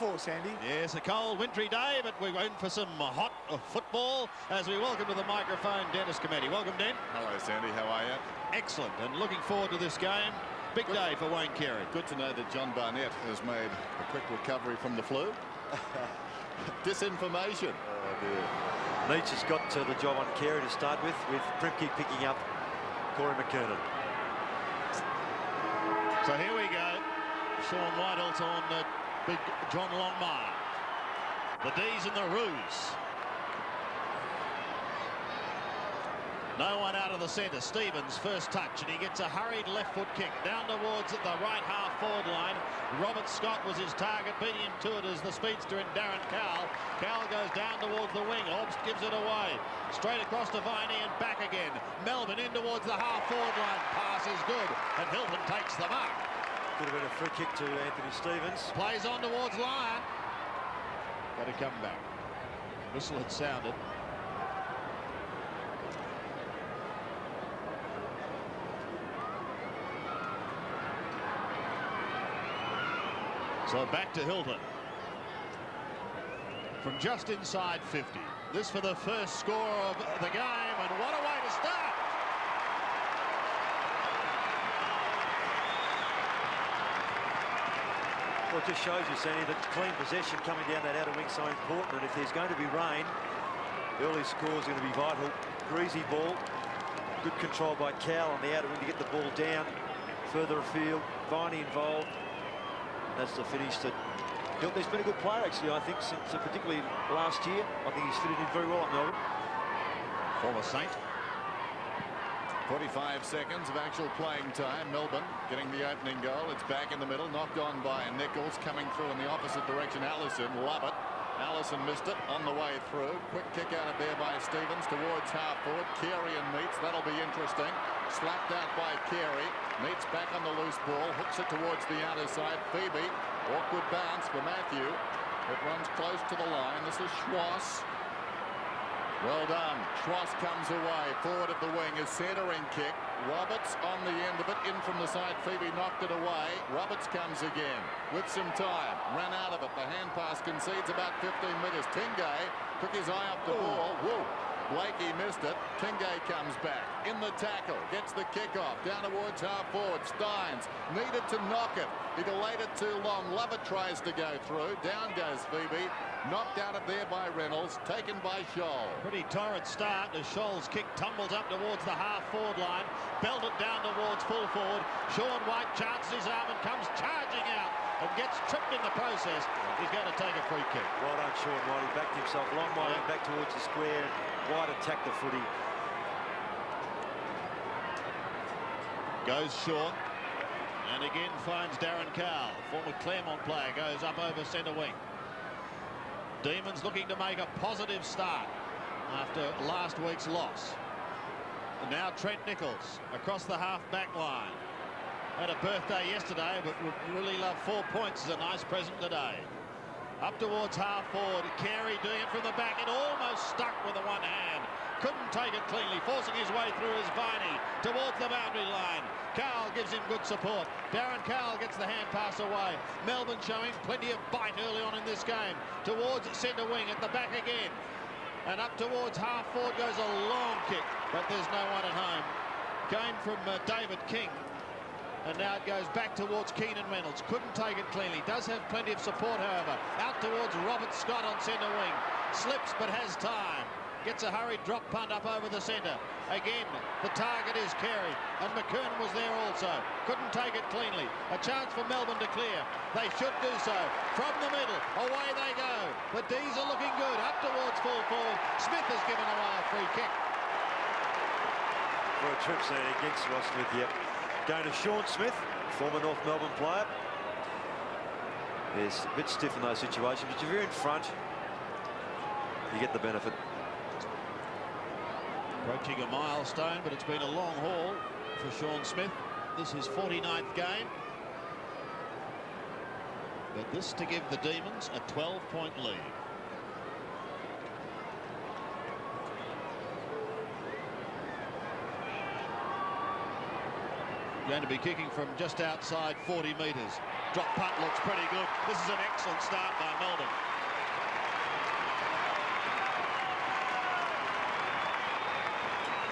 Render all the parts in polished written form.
for, Sandy. Yes, a cold, wintry day, but we're in for some hot football as we welcome to the microphone Dennis Cometti. Welcome, Den. Hello, Sandy. How are you? Excellent, and looking forward to this game. Big day for Wayne Carey. Good to know that John Barnett has made a quick recovery from the flu. Disinformation. Oh, dear. Leach has got the job on Carey to start with Primke picking up Corey McKernan. So here we go. Sean Whitehall's on big John Longmire. The D's and the Roos. No one out of the centre. Stevens first touch, and he gets a hurried left foot kick down towards the right half forward line. Robert Scott was his target, beating him to it as the speedster in Darren Cowell. Cowell goes down towards the wing. Obst gives it away. Straight across to Viney and back again. Melbourne in towards the half forward line. Pass is good, and Hilton takes the mark. Could have been a free kick to Anthony Stevens. Plays on towards Lyon. Got to come back. Whistle had sounded. So back to Hilton. From just inside 50. This for the first score of the game, and what a way to start. Well, it just shows you, Sandy, that clean possession coming down that outer wing side is important, and if there's going to be rain, early score is going to be vital. Greasy ball, good control by Cowell on the outer wing to get the ball down further afield. Viney involved. That's the finish that Hilton's been a good player, actually, I think, since particularly last year. I think he's fitted in very well at Melbourne. Former Saint. 45 seconds of actual playing time. Melbourne getting the opening goal. It's back in the middle, knocked on by Nichols, coming through in the opposite direction. Allison, love it. Allison missed it on the way through. Quick kick out of there by Stevens towards half forward. Carey and Meets, that'll be interesting. Slapped out by Carey. Meets back on the loose ball, hooks it towards the outer side. Phoebe, awkward bounce for Matthew. It runs close to the line. This is Schwass. Well done. Schwass comes away. Forward of the wing, a centering kick. Roberts on the end of it, in from the side. Phoebe knocked it away. Roberts comes again with some time. Ran out of it. The hand pass concedes about 15 metres. Tingay took his eye up the ball. Whoa. Blakey missed it. Tingay comes back. In the tackle. Gets the kick off. Down towards half forward. Steins needed to knock it. He delayed it too long. Lovett tries to go through. Down goes Phoebe. Knocked out of there by Reynolds. Taken by Scholl. Pretty torrid start as Scholl's kick tumbles up towards the half forward line. Belted down towards full forward. Sean White chances his arm and comes charging out and gets tripped in the process. He's going to take a free kick. Well done, Sean White. He backed himself a long way back towards the square. White attacked the footy. Goes short. And again finds Darren Cowell. Former Claremont player goes up over centre wing. Demons looking to make a positive start after last week's loss. And now Trent Nichols across the half-back line. Had a birthday yesterday, but would really love 4 points as a nice present today. Up towards half forward, Carey doing it from the back. It almost stuck with the one hand. Couldn't take it cleanly. Forcing his way through is Viney towards the boundary line. Cowell gives him good support. Darren Cowell gets the hand pass away. Melbourne showing plenty of bite early on in this game. Towards centre wing, at the back again. And up towards half forward goes a long kick, but there's no one at home. Came from David King. And now it goes back towards Keenan Reynolds. Couldn't take it cleanly. Does have plenty of support, however. Out towards Robert Scott on centre wing. Slips but has time. Gets a hurried drop punt up over the centre. Again, the target is Carey. And McKernan was there also. Couldn't take it cleanly. A chance for Melbourne to clear. They should do so. From the middle, away they go. The D's are looking good. Up towards full forward. Smith has given away a free kick. For a trip there against Ross Smith, yep. Going to Sean Smith, former North Melbourne player. It's a bit stiff in those situations, but if you're in front, you get the benefit. Approaching a milestone, but it's been a long haul for Sean Smith. This is his 49th game. But this to give the Demons a 12-point lead. going to be kicking from just outside 40 metres. Drop punt looks pretty good. This is an excellent start by Melbourne.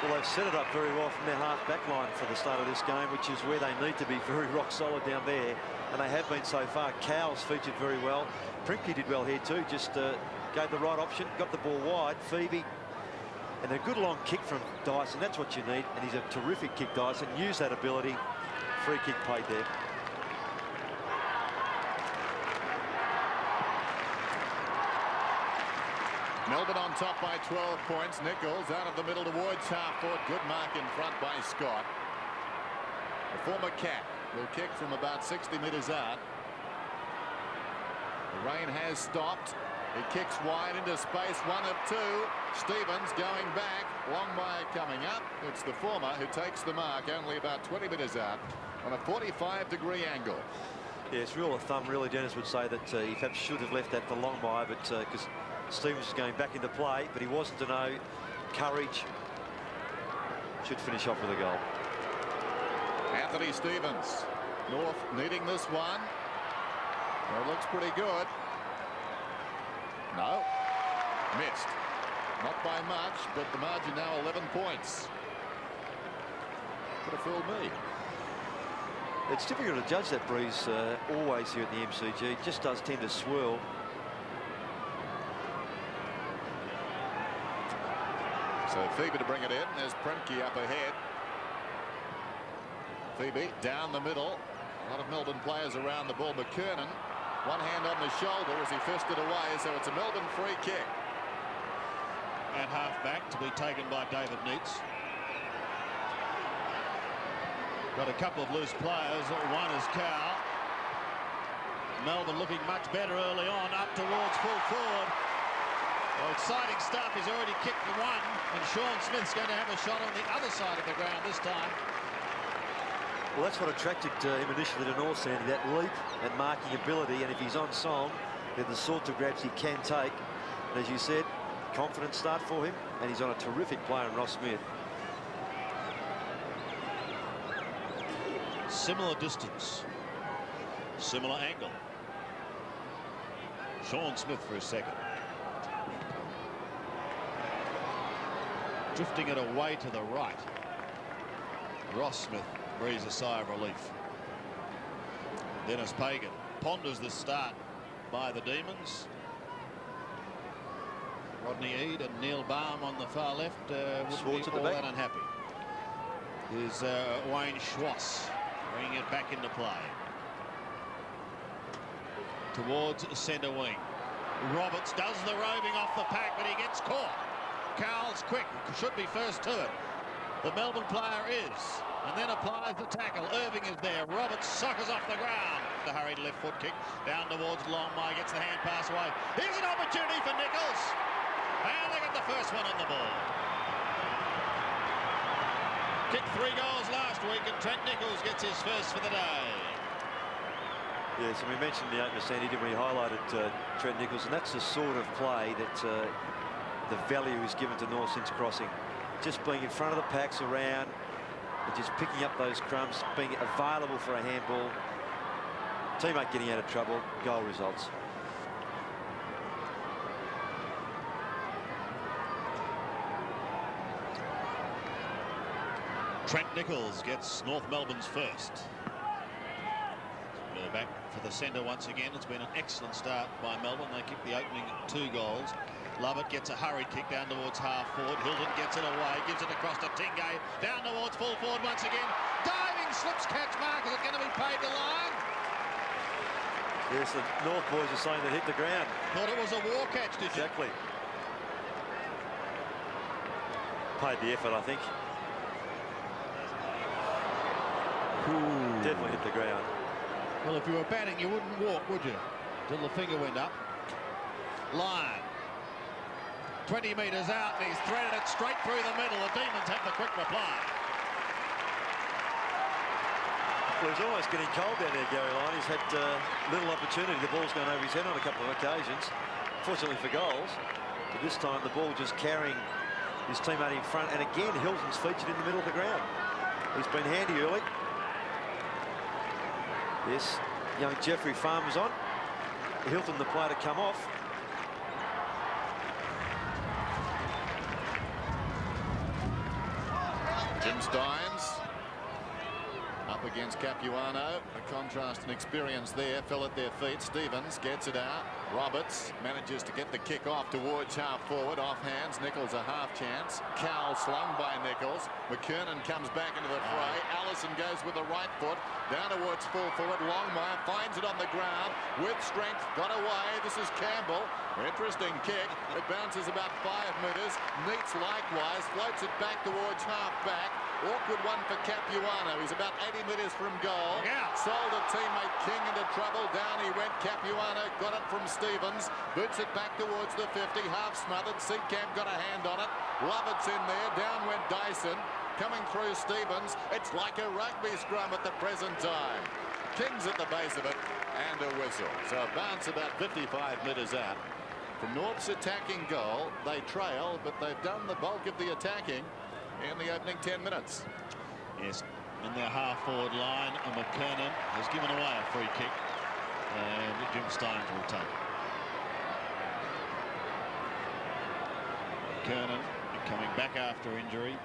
Well, they've set it up very well from their half-back line for the start of this game, which is where they need to be very rock-solid down there, and they have been so far. Cowles featured very well. Primke did well here too, just gave the right option, got the ball wide. Phoebe, and a good long kick from Dyson, that's what you need, and he's a terrific kick, Dyson. Use that ability. Free kick paid there. Melbourne on top by 12 points. Nichols out of the middle towards half-forward. Good mark in front by Scott. The former Cat will kick from about 60 metres out. The rain has stopped. He kicks wide into space. 1 of 2. Stevens going back. Longmire coming up. It's the former who takes the mark only about 20 metres out on a 45-degree angle. Yeah, it's rule of thumb, really. Dennis would say that he perhaps should have left that for Longmire, but because Stevens is going back into play, but he wasn't to know. Courage should finish off with a goal. Anthony Stevens. North needing this one. Well, it looks pretty good. No. Missed. Not by much, but the margin now 11 points. Could have fooled me. It's difficult to judge that breeze always here at the MCG. It just does tend to swirl. So Phoebe to bring it in. There's Primke up ahead. Phoebe down the middle. A lot of Melbourne players around the ball. McKernan, one hand on the shoulder as he fisted away. So it's a Melbourne free kick. At half-back to be taken by David Neitz. Got a couple of loose players. One is Cowell. Melbourne looking much better early on, up towards full forward. Well, exciting stuff. He's already kicked the one, and Sean Smith's going to have a shot on the other side of the ground this time. Well, that's what attracted him initially to North, Sandy, that leap and marking ability, and if he's on song, they're the sorts of grabs he can take. And as you said, confident start for him, and he's on a terrific player in Ross Smith. Similar distance, similar angle. Sean Smith for a second. Drifting it away to the right. Ross Smith breathes a sigh of relief. Dennis Pagan ponders the start by the Demons. Rodney Eade and Neil Baum on the far left wouldn't be all that unhappy. Here's Wayne Schwass bringing it back into play. Towards centre wing. Roberts does the roving off the pack, but he gets caught. Cowles quick, should be first to it. The Melbourne player is, and then applies the tackle. Irving is there. Roberts suckers off the ground. The hurried left foot kick down towards Longmire, gets the hand pass away. Here's an opportunity for Nichols, and they got the first one on the ball. Kicked 3 goals last week, and Trent Nichols gets his first for the day. Yes, and we mentioned the opener, Sandy, didn't we? Highlighted Trent Nichols, and that's the sort of play that the value is given to North since crossing. Just being in front of the packs around, and just picking up those crumbs, being available for a handball. Teammate getting out of trouble, goal results. Trent Nichols gets North Melbourne's first. We're back for the centre once again. It's been an excellent start by Melbourne. They kicked the opening 2 goals. Lovett gets a hurried kick down towards half forward. Hilton gets it away, gives it across to Tingay. Down towards full forward once again. Diving slips catch mark. Is it going to be paid to line? Yes, the North boys are saying that hit the ground. Thought it was a war catch, did you? Exactly. Paid the effort, I think. Ooh. Definitely hit the ground. Well, if you were batting, you wouldn't walk, would you? Till the finger went up. Lyon. 20 metres out, and he's threaded it straight through the middle. The Demons have the quick reply. Well, he's almost getting cold down there, Gary Lyon. He's had little opportunity. The ball's gone over his head on a couple of occasions. Fortunately for goals. But this time, the ball just carrying his teammate in front. And again, Hilton's featured in the middle of the ground. He's been handy early. Yes, young Jeffrey Farmer's on. Hilton, the player to come off. Jim Steins up against Capuano. A contrast and experience there. Fell at their feet. Stevens gets it out. Roberts manages to get the kick off towards half forward. Off hands. Nichols a half chance. Cowell slung by Nichols. McKernan comes back into the fray. Allison goes with the right foot. Down towards full forward. Longmire finds it on the ground with strength. Got away. This is Campbell. Interesting kick. It bounces about 5 metres. Neats likewise. Floats it back towards half back. Awkward one for Capuano. He's about 80 metres from goal. Sold a teammate King into trouble. Down he went. Capuano got it from Stevens. Boots it back towards the 50. Half smothered. Seacamp got a hand on it. Lovett's in there. Down went Dyson. Coming through Stevens. It's like a rugby scrum at the present time. King's at the base of it. And a whistle. So a bounce about 55 metres out. From North's attacking goal, they trail, but they've done the bulk of the attacking in the opening 10 minutes. Yes, in their half-forward line, and McKernan has given away a free kick, and Jim Steins will take it. McKernan coming back after injury,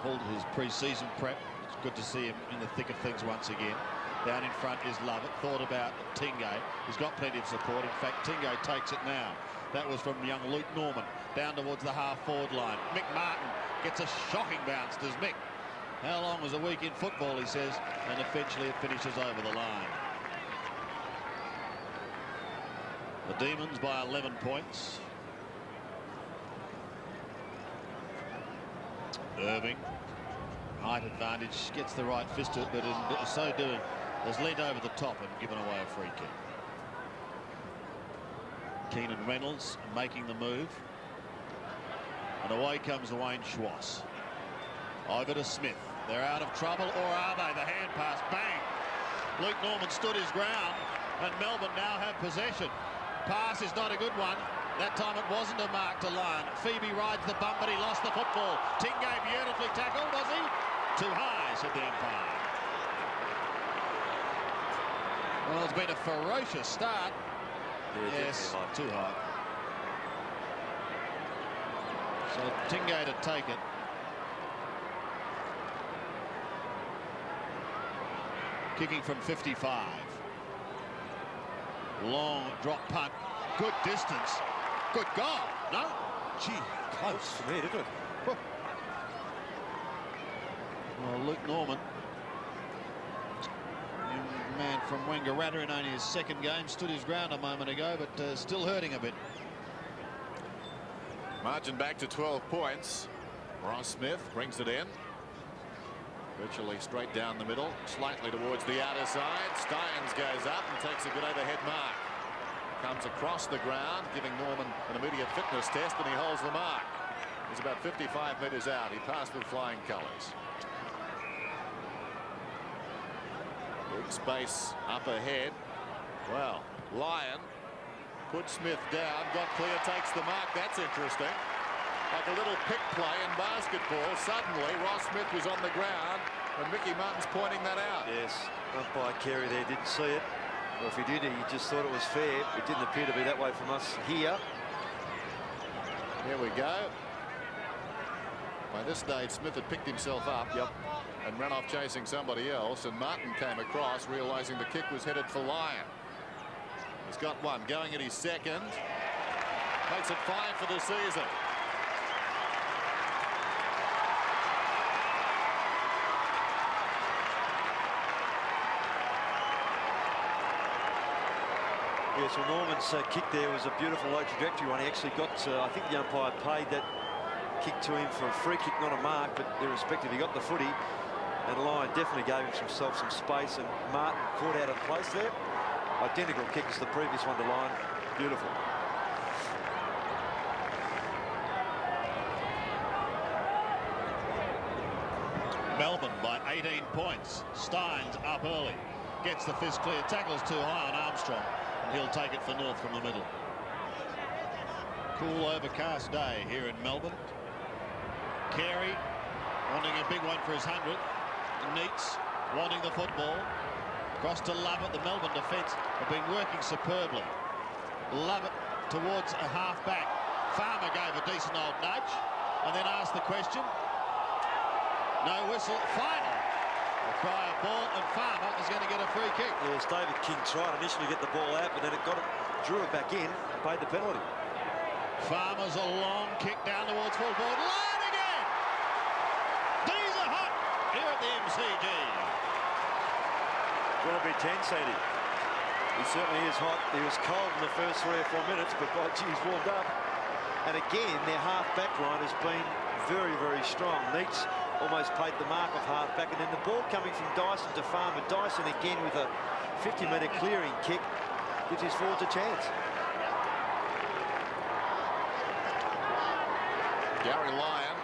pulled his pre-season prep. It's good to see him in the thick of things once again. Down in front is Lovett. Thought about Tingay. He's got plenty of support. In fact, Tingay takes it now. That was from young Luke Norman. Down towards the half-forward line. Mick Martin gets a shocking bounce, does Mick. How long was a week in football, he says, and eventually it finishes over the line. The Demons by 11 points. Irving, height advantage, gets the right fist to it, but in so doing has leaned over the top and given away a free kick. Keenan Reynolds making the move. And away comes Wayne Schwass. Over to Smith. They're out of trouble, or are they? The hand pass, bang! Luke Norman stood his ground, and Melbourne now have possession. Pass is not a good one. That time it wasn't a mark to line. Phoebe rides the bump, but he lost the football. Tingay beautifully tackled, was he? Too high, said the umpire. Well, it's been a ferocious start. Yeah, yes, too high. So Tingay to take it. Kicking from 55. Long drop punt. Good distance. Good goal. No? Gee, close to me, didn't it? Well, Luke Norman, young man from Wangaratta in only his second game, stood his ground a moment ago, but still hurting a bit. Margin back to 12 points. Ross Smith brings it in. Virtually straight down the middle, slightly towards the outer side. Steins goes up and takes a good overhead mark. Comes across the ground, giving Norman an immediate fitness test, and he holds the mark. He's about 55 metres out. He passed with flying colours. Big space up ahead. Well, Lyon puts Smith down, got clear, takes the mark. That's interesting. Like a little pick play in basketball. Suddenly, Ross Smith was on the ground, and Mickey Martin's pointing that out. Yes, umpire Carey there didn't see it. Or if he did, he just thought it was fair. It didn't appear to be that way from us here. Here we go. By this stage, Smith had picked himself up. Yep. And ran off chasing somebody else, and Martin came across, realizing the kick was headed for Lyon. He's got one going at his second. Makes it 5 for the season. Yes, well, Norman's kick there was a beautiful low trajectory one. He actually got, I think the umpire paid that kick to him for a free kick, not a mark, but irrespective, he got the footy. And Lyon definitely gave himself some space, and Martin caught out of place there. Identical kick as the previous one to Lyon. Beautiful. Melbourne by 18 points. Steins up early. Gets the fist clear. Tackles too high on Armstrong. And he'll take it for North from the middle. Cool overcast day here in Melbourne. Carey wanting a big one for his 100th. Neats wanting the football. Across to Lovett. The Melbourne defence have been working superbly. Lovett towards a half-back. Farmer gave a decent old nudge and then asked the question. No whistle. Final. A cry of ball, and Farmer is going to get a free kick. Yes, David King tried initially to get the ball out, but then it drew it back in, and paid the penalty. Farmer's a long kick down towards full forward. Line again! These are hot here at the MCG. Will it be tense, Eddie? He certainly is hot. He was cold in the first 3 or 4 minutes, but by geez, warmed up. And again, their half-back line has been very, very strong. Neats almost played the mark of half-back, and then the ball coming from Dyson to Farmer. Dyson again with a 50-metre clearing kick gives his forwards a chance. Gary Lyon,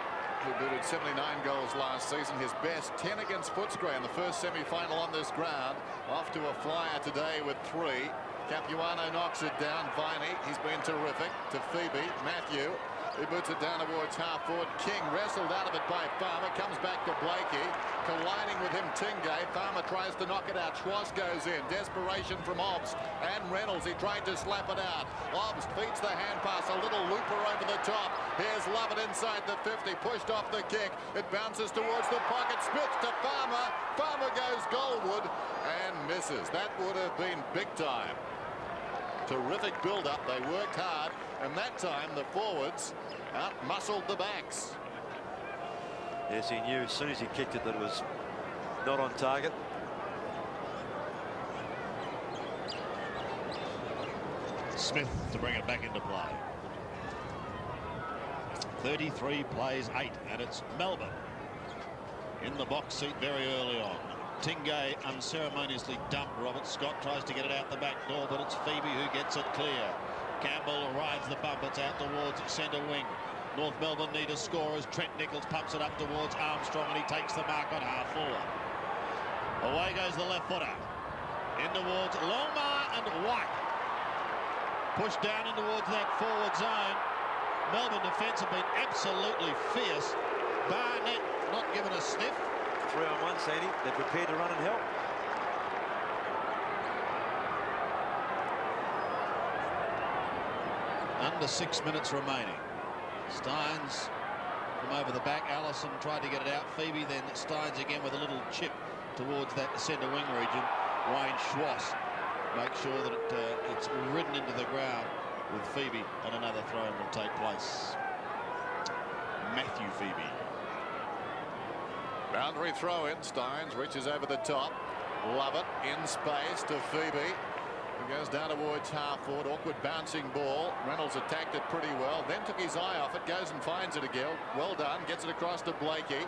who booted 79 goals last season, his best 10 against Footscray in the first semi-final on this ground. Off to a flyer today with 3. Capuano knocks it down. Viney, he's been terrific. To Phoebe. Matthew, he boots it down towards half forward. King wrestled out of it by Farmer. Comes back to Blakey. Colliding with him, Tingay. Farmer tries to knock it out. Schwass goes in. Desperation from Obbs. And Reynolds, he tried to slap it out. Obbs feeds the hand pass. A little looper over the top. Here's Lovett inside the 50. Pushed off the kick. It bounces towards the pocket. Smith to Farmer. Farmer goes goalward and misses. That would have been big time. Terrific build-up. They worked hard, and that time the forwards out-muscled the backs. Yes, he knew as soon as he kicked it that it was not on target. Smith to bring it back into play. 33 plays 8, and it's Melbourne in the box seat very early on. Tingay unceremoniously dumped Robert. Scott tries to get it out the back door, but it's Phoebe who gets it clear. Campbell rides the bump. It's out towards centre wing. North Melbourne need a score as Trent Nichols pumps it up towards Armstrong, and he takes the mark on half forward. Away goes the left footer. In towards Longmire and White. Pushed down in towards that forward zone. Melbourne defence have been absolutely fierce. Barnett not given a sniff. 3-on-1, Sandy. They're prepared to run and help. Under 6 minutes remaining. Steins from over the back. Allison tried to get it out. Phoebe then Steins again with a little chip towards that centre wing region. Wayne Schwass makes sure that it's ridden into the ground with Phoebe, and another throw will take place. Matthew Phoebe. Boundary throw in. Steins reaches over the top. Lovett in space to Phoebe, who goes down towards half forward. Awkward bouncing ball. Reynolds attacked it pretty well, then took his eye off it. Goes and finds it again. Well done. Gets it across to Blakey.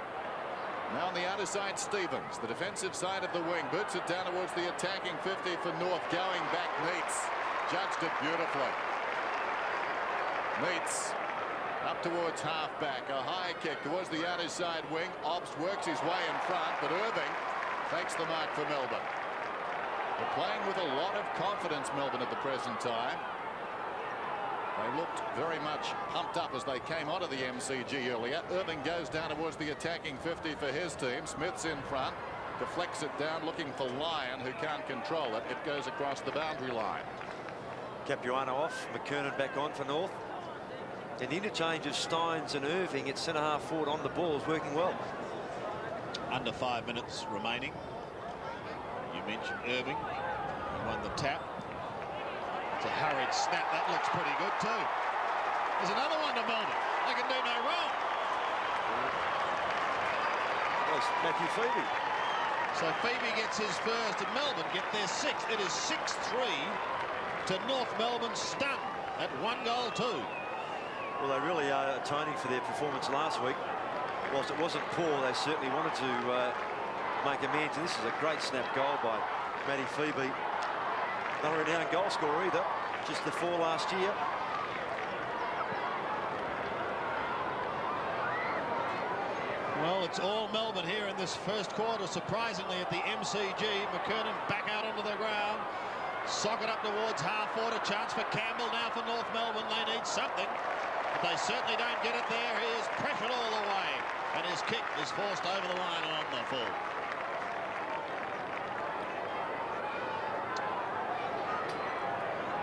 Now on the outer side, Stevens, the defensive side of the wing, boots it down towards the attacking 50 for North. Going back, Neats judged it beautifully. Neats up towards half-back. A high kick towards the outer side wing. Obbs works his way in front, but Irving takes the mark for Melbourne. They're playing with a lot of confidence, Melbourne, at the present time. They looked very much pumped up as they came onto the MCG earlier. Irving goes down towards the attacking 50 for his team. Smith's in front. Deflects it down, looking for Lyon, who can't control it. It goes across the boundary line. Capuano off. McKernan back on for North. And the interchange of Steins and Irving at centre-half forward on the ball is working well. Under 5 minutes remaining. You mentioned Irving. He won the tap. It's a hurried snap. That looks pretty good too. There's another one to Melbourne. They can do no wrong. That's Matthew Phoebe. So Phoebe gets his first, and Melbourne get their sixth. It is 6-3 to North Melbourne, stunned at 1 goal too. Well, they really are atoning for their performance last week. Whilst it wasn't poor, they certainly wanted to make amends. And this is a great snap goal by Matty Phoebe. Not a renowned goal scorer either, just the 4 last year. Well, it's all Melbourne here in this first quarter, surprisingly, at the MCG. McKernan back out onto the ground. Socket up towards half forward. A chance for Campbell now for North Melbourne. They need something, but they certainly don't get it there. He is pressured all the way, and his kick is forced over the line on the full.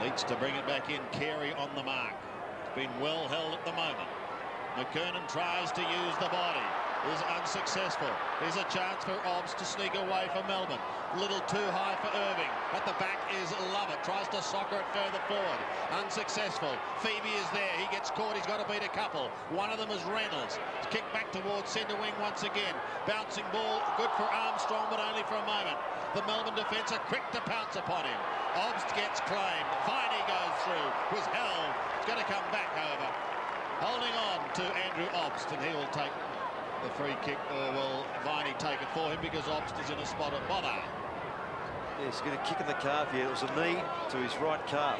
Needs to bring it back in. Carey on the mark. It's been well held at the moment. McKernan tries to use the body. Is unsuccessful. Here's a chance for Obbs to sneak away from Melbourne. A little too high for Irving. At the back is Lovett. Tries to soccer it further forward. Unsuccessful. Phoebe is there. He gets caught. He's got to beat a couple. One of them is Reynolds. It's kicked back towards centre wing once again. Bouncing ball. Good for Armstrong, but only for a moment. The Melbourne defence are quick to pounce upon him. Obbs gets claimed. Viney goes through. Was held. It's going to come back, however. Holding on to Andrew Obst, and he will take the free kick, or will Viney take it for him because Obst is in a spot of bother. Yeah, he's going to kick in the calf here. It was a knee to his right calf.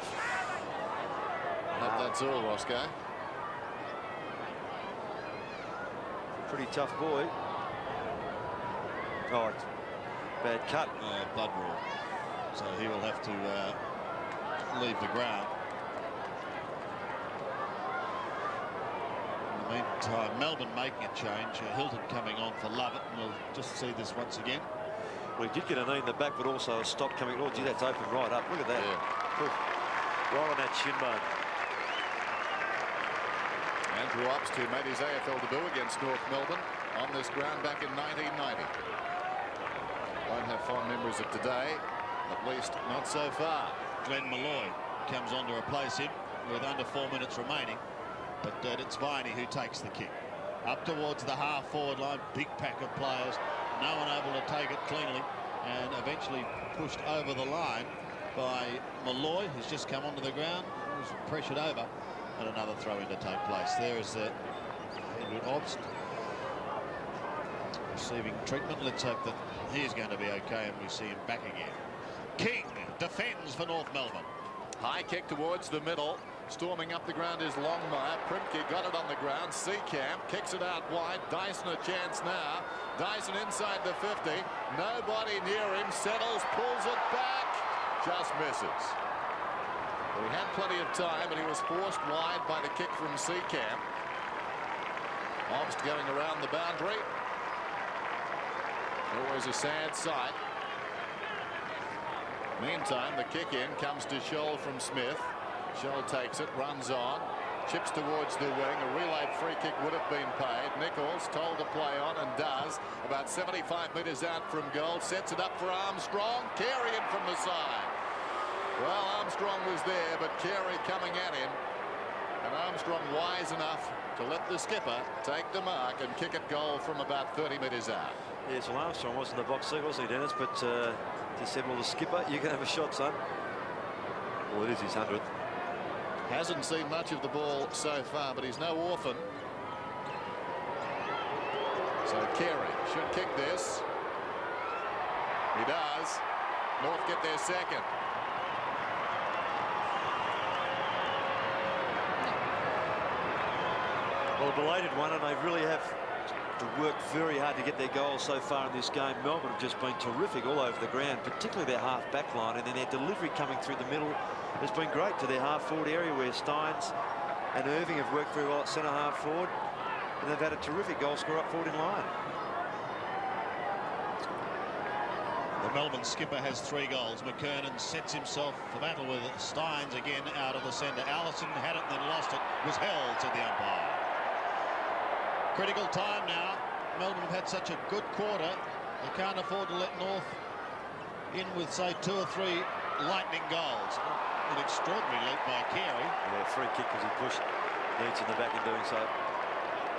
That's all, Roscoe. Pretty tough boy. Oh, it's bad cut. Blood raw. So he will have to leave the ground. In the meantime, Melbourne making a change. Hilton coming on for Lovett, and we'll just see this once again. Well, he did get a knee in the back, but also a stop coming. Oh, gee, that's open right up. Look at that. Yeah. Right on that shin bone. Andrew Obst, who made his AFL debut against North Melbourne on this ground back in 1990. Won't have fond memories of today, at least not so far. Glenn Malloy comes on to replace him with under 4 minutes remaining, but it's Viney who takes the kick. Up towards the half-forward line, big pack of players, no one able to take it cleanly, and eventually pushed over the line by Malloy, who's just come onto the ground, was pressured over, and another throw-in to take place. There is Andrew Obst receiving treatment. Let's hope that he's going to be okay and we see him back again. King defends for North Melbourne. High kick towards the middle. Storming up the ground is Longmire. Primke got it on the ground. Seacamp kicks it out wide. Dyson a chance now. Dyson inside the 50. Nobody near him. Settles, pulls it back. Just misses. He had plenty of time, but he was forced wide by the kick from Seacamp. Obst going around the boundary. Always a sad sight. Meantime, the kick in comes to Scholl from Smith. Scholl takes it, runs on, chips towards the wing. A relay free kick would have been paid. Nichols told to play on and does. About 75 metres out from goal. Sets it up for Armstrong. Carey in from the side. Well, Armstrong was there, but Carey coming at him. And Armstrong wise enough to let the skipper take the mark and kick it goal from about 30 metres out. Yes, well, Armstrong wasn't the box seat, was he, Dennis? But he said, well, the skipper, you can have a shot, son. Well, it is his 100th. Hasn't seen much of the ball so far, but he's no orphan. So Carey should kick this. He does. North get their second. Well, a belated one, and they really have to work very hard to get their goals so far in this game. Melbourne have just been terrific all over the ground, particularly their half-back line, and then their delivery coming through the middle has been great to their half-forward area, where Steins and Irving have worked very well at centre-half forward, and they've had a terrific goal scorer up forward in line. The Melbourne skipper has 3 goals. McKernan sets himself for battle with Steins again out of the centre. Allison had it, then lost it. Was held, said the umpire. Critical time now. Melbourne have had such a good quarter. They can't afford to let North in with, say, 2 or 3 lightning goals. An extraordinary leap by Carey. Yeah, free kick because he pushed Neitz in the back in doing so.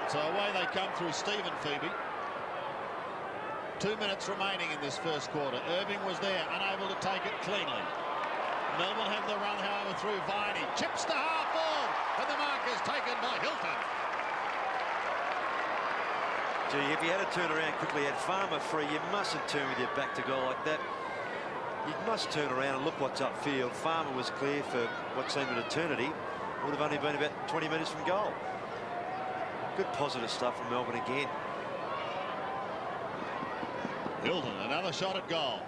So away they come through Stephen Phoebe. 2 minutes remaining in this first quarter. Irving was there, unable to take it cleanly. Melbourne have the run, however, through Viney. Chips to half forward, and the mark is taken by Hilton. Gee, if you had to turn around quickly, had Farmer free, you mustn't turn with your back to goal like that. You must turn around and look what's upfield. Farmer was clear for what seemed an eternity. Would have only been about 20 metres from goal. Good positive stuff from Melbourne again. Hilton, another shot at goal.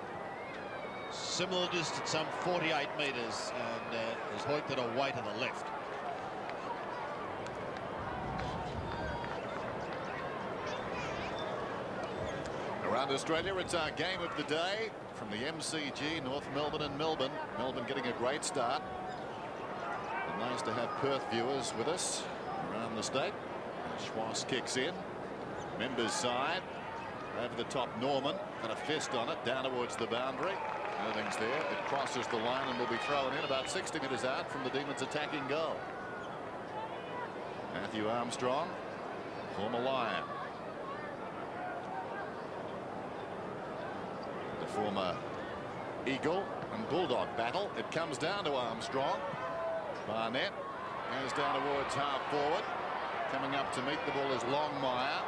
Similar distance, some 48 metres, and is hoiked away to the left. Around Australia, it's our game of the day from the MCG, North Melbourne and Melbourne. Melbourne getting a great start. Nice to have Perth viewers with us around the state. Schwass kicks in. Members side. Over the top, Norman. Got a fist on it. Down towards the boundary. Nothing's there. It crosses the line and will be thrown in about 60 metres out from the Demons' attacking goal. Matthew Armstrong, former Lion. The former Eagle and Bulldog battle. It comes down to Armstrong. Barnett goes down towards half forward. Coming up to meet the ball is Longmire.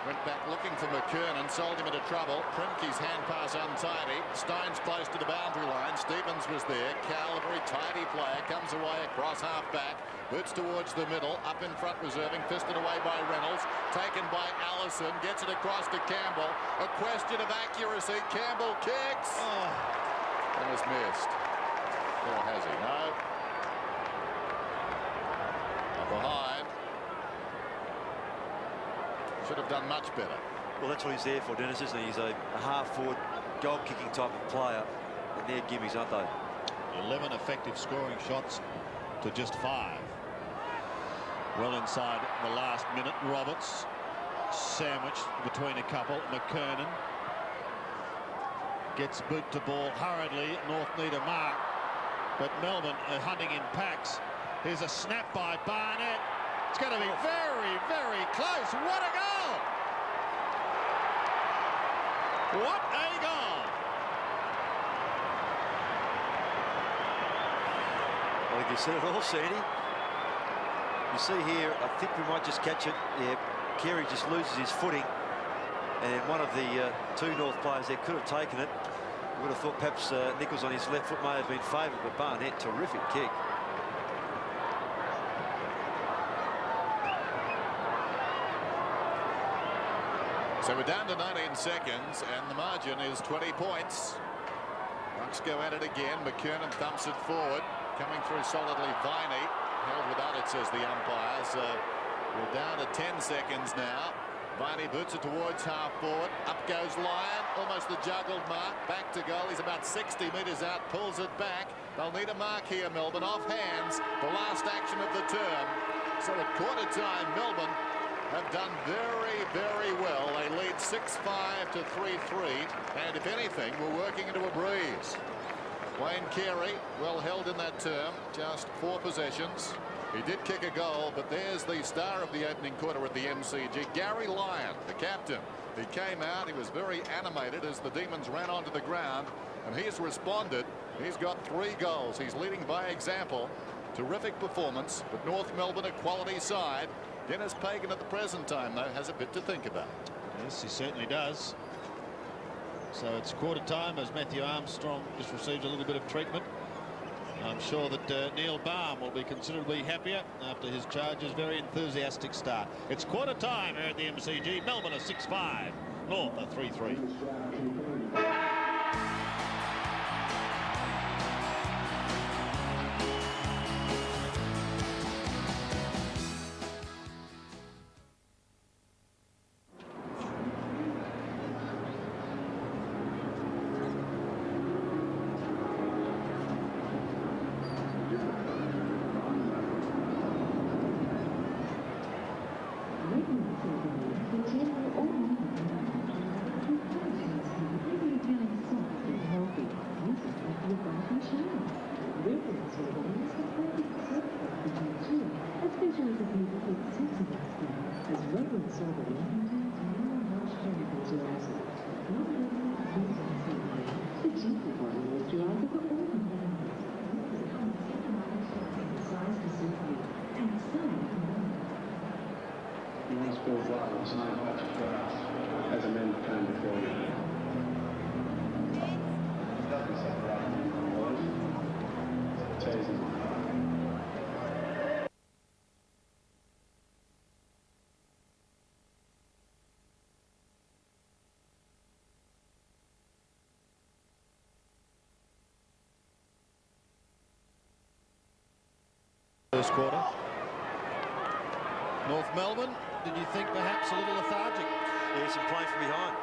Went back looking for McKernan, sold him into trouble. Primke's hand pass untidy. Stein's close to the boundary line. Stevens was there. Cal, a very tidy player, comes away across half back. Boots towards the middle. Up in front reserving. Fisted away by Reynolds. Taken by Allison. Gets it across to Campbell. A question of accuracy. Campbell kicks. And was missed. Or has he? No. Up behind. Should have done much better. Well, that's what he's there for, Dennis, isn't he? He's a half-forward, goal-kicking type of player. And they're gimmies, aren't they? 11 effective scoring shots to just 5. Well inside the last minute. Roberts sandwiched between a couple. McKernan gets boot to ball hurriedly. North need a mark, but Melbourne are hunting in packs. Here's a snap by Barnett. It's going to be very, very close. What a goal! What a goal! I think you said it all, Sandy. You see here, I think we might just catch it. Yeah, Carey just loses his footing. And one of the two North players there could have taken it. I would have thought perhaps Nichols on his left foot may have been favoured, but Barnett, terrific kick. So we're down to 19 seconds and the margin is 20 points. Bucks go at it again. McKernan thumps it forward. Coming through solidly, Viney. Held without it, says the umpire. So we're down to 10 seconds now. Viney boots it towards half forward. Up goes Lyon. Almost the juggled mark. Back to goal. He's about 60 metres out. Pulls it back. They'll need a mark here, Melbourne. Off hands. The last action of the term. So at quarter time, Melbourne have done very, very well. They lead 6-5 to 3-3, and if anything, we're working into a breeze. Wayne Carey, well held in that term, just 4 possessions. He did kick a goal, but there's the star of the opening quarter at the MCG, Gary Lyon, the captain. He came out, he was very animated as the Demons ran onto the ground, and he's responded. He's got 3 goals. He's leading by example. Terrific performance, but North Melbourne a quality side. Dennis Pagan at the present time, though, has a bit to think about. Yes, he certainly does. So it's quarter time as Matthew Armstrong just received a little bit of treatment. I'm sure that Neil Baum will be considerably happier after his Chargers' very enthusiastic start. It's quarter time here at the MCG. Melbourne are 6-5. North are 3-3. as a man planned before you. First quarter. North Melbourne, did you think perhaps a little lethargic? Yeah, some playing from behind.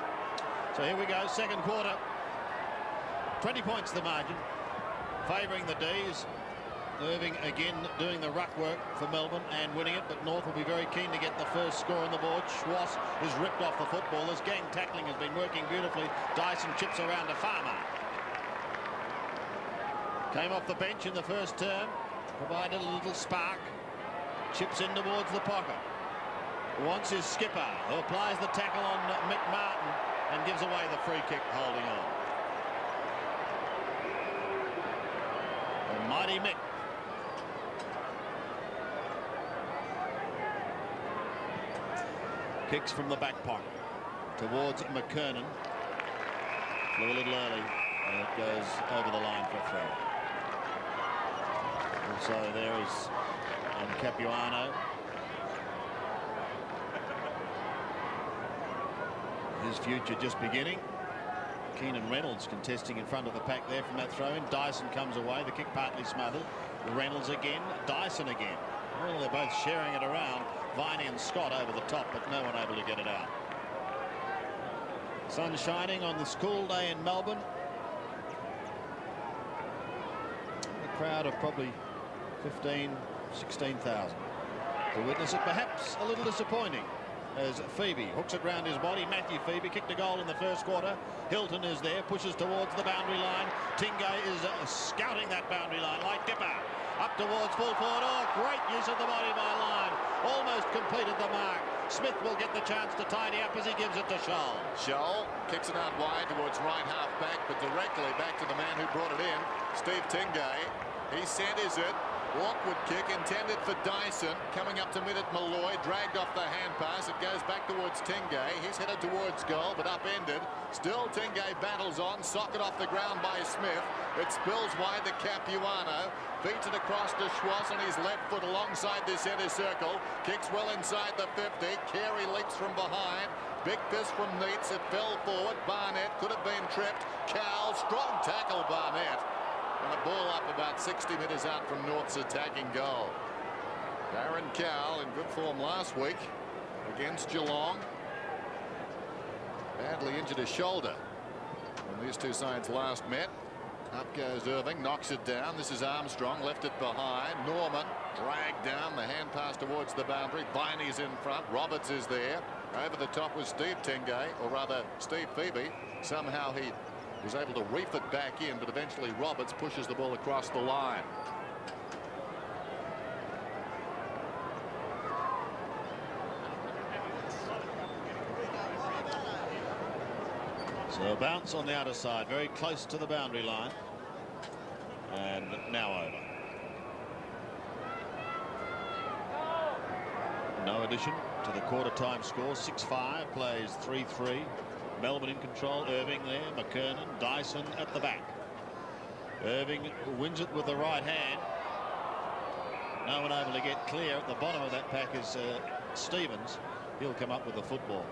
So here we go, second quarter. 20 points the margin, favouring the D's. Irving again doing the ruck work for Melbourne and winning it, but North will be very keen to get the first score on the board. Schwass is ripped off the footballers. Gang tackling has been working beautifully. Dyson chips around to Farmer. Came off the bench in the first term, provided a little spark. Chips in towards the pocket. Wants his skipper, who applies the tackle on Mick Martin and gives away the free kick, holding on. And mighty Mick. Kicks from the back pocket towards McKernan. Flew a little early, and it goes over the line for a throw. Also there is Capuano. His future just beginning. Keenan Reynolds contesting in front of the pack there from that throw-in. Dyson comes away. The kick partly smothered. Reynolds again. Dyson again. Well, they're both sharing it around. Viney and Scott over the top, but no one able to get it out. Sun shining on this cool day in Melbourne. A crowd of probably 15, 16,000 to witness it. Perhaps a little disappointing as Phoebe hooks it round his body. Matthew Phoebe kicked a goal in the first quarter. Hilton is there, pushes towards the boundary line. Tingay is scouting that boundary line like Dipper. Up towards full forward. Oh, great use of the body by Line. Almost completed the mark. Smith will get the chance to tidy up as he gives it to Scholl. Scholl kicks it out wide towards right half back, but directly back to the man who brought it in, Steve Tingay. He centres it. Awkward kick intended for Dyson. Coming up to mid at Malloy. Dragged off the hand pass. It goes back towards Tingay. He's headed towards goal, but upended. Still Tingay battles on. Socket off the ground by Smith. It spills wide to Capuano. Beats it across to Schwass on his left foot alongside the centre circle. Kicks well inside the 50. Carey leaps from behind. Big fist from Neitz. It fell forward. Barnett could have been tripped. Cowell, strong tackle Barnett. And a ball up about 60 metres out from North's attacking goal. Darren Cowell in good form last week against Geelong. Badly injured his shoulder when these two sides last met. Up goes Irving, knocks it down. This is Armstrong, left it behind. Norman dragged down, the hand pass towards the boundary. Viney's in front, Roberts is there. Over the top was Steve Tingay, or rather Steve Phoebe. Somehow he was able to reef it back in, but eventually Roberts pushes the ball across the line. So a bounce on the outer side, very close to the boundary line, and now over. No addition to the quarter time score. 6-5, plays 3-3. Melbourne in control. Irving there, McKernan, Dyson at the back. Irving wins it with the right hand. No one able to get clear. At the bottom of that pack is Stevens. He'll come up with the football.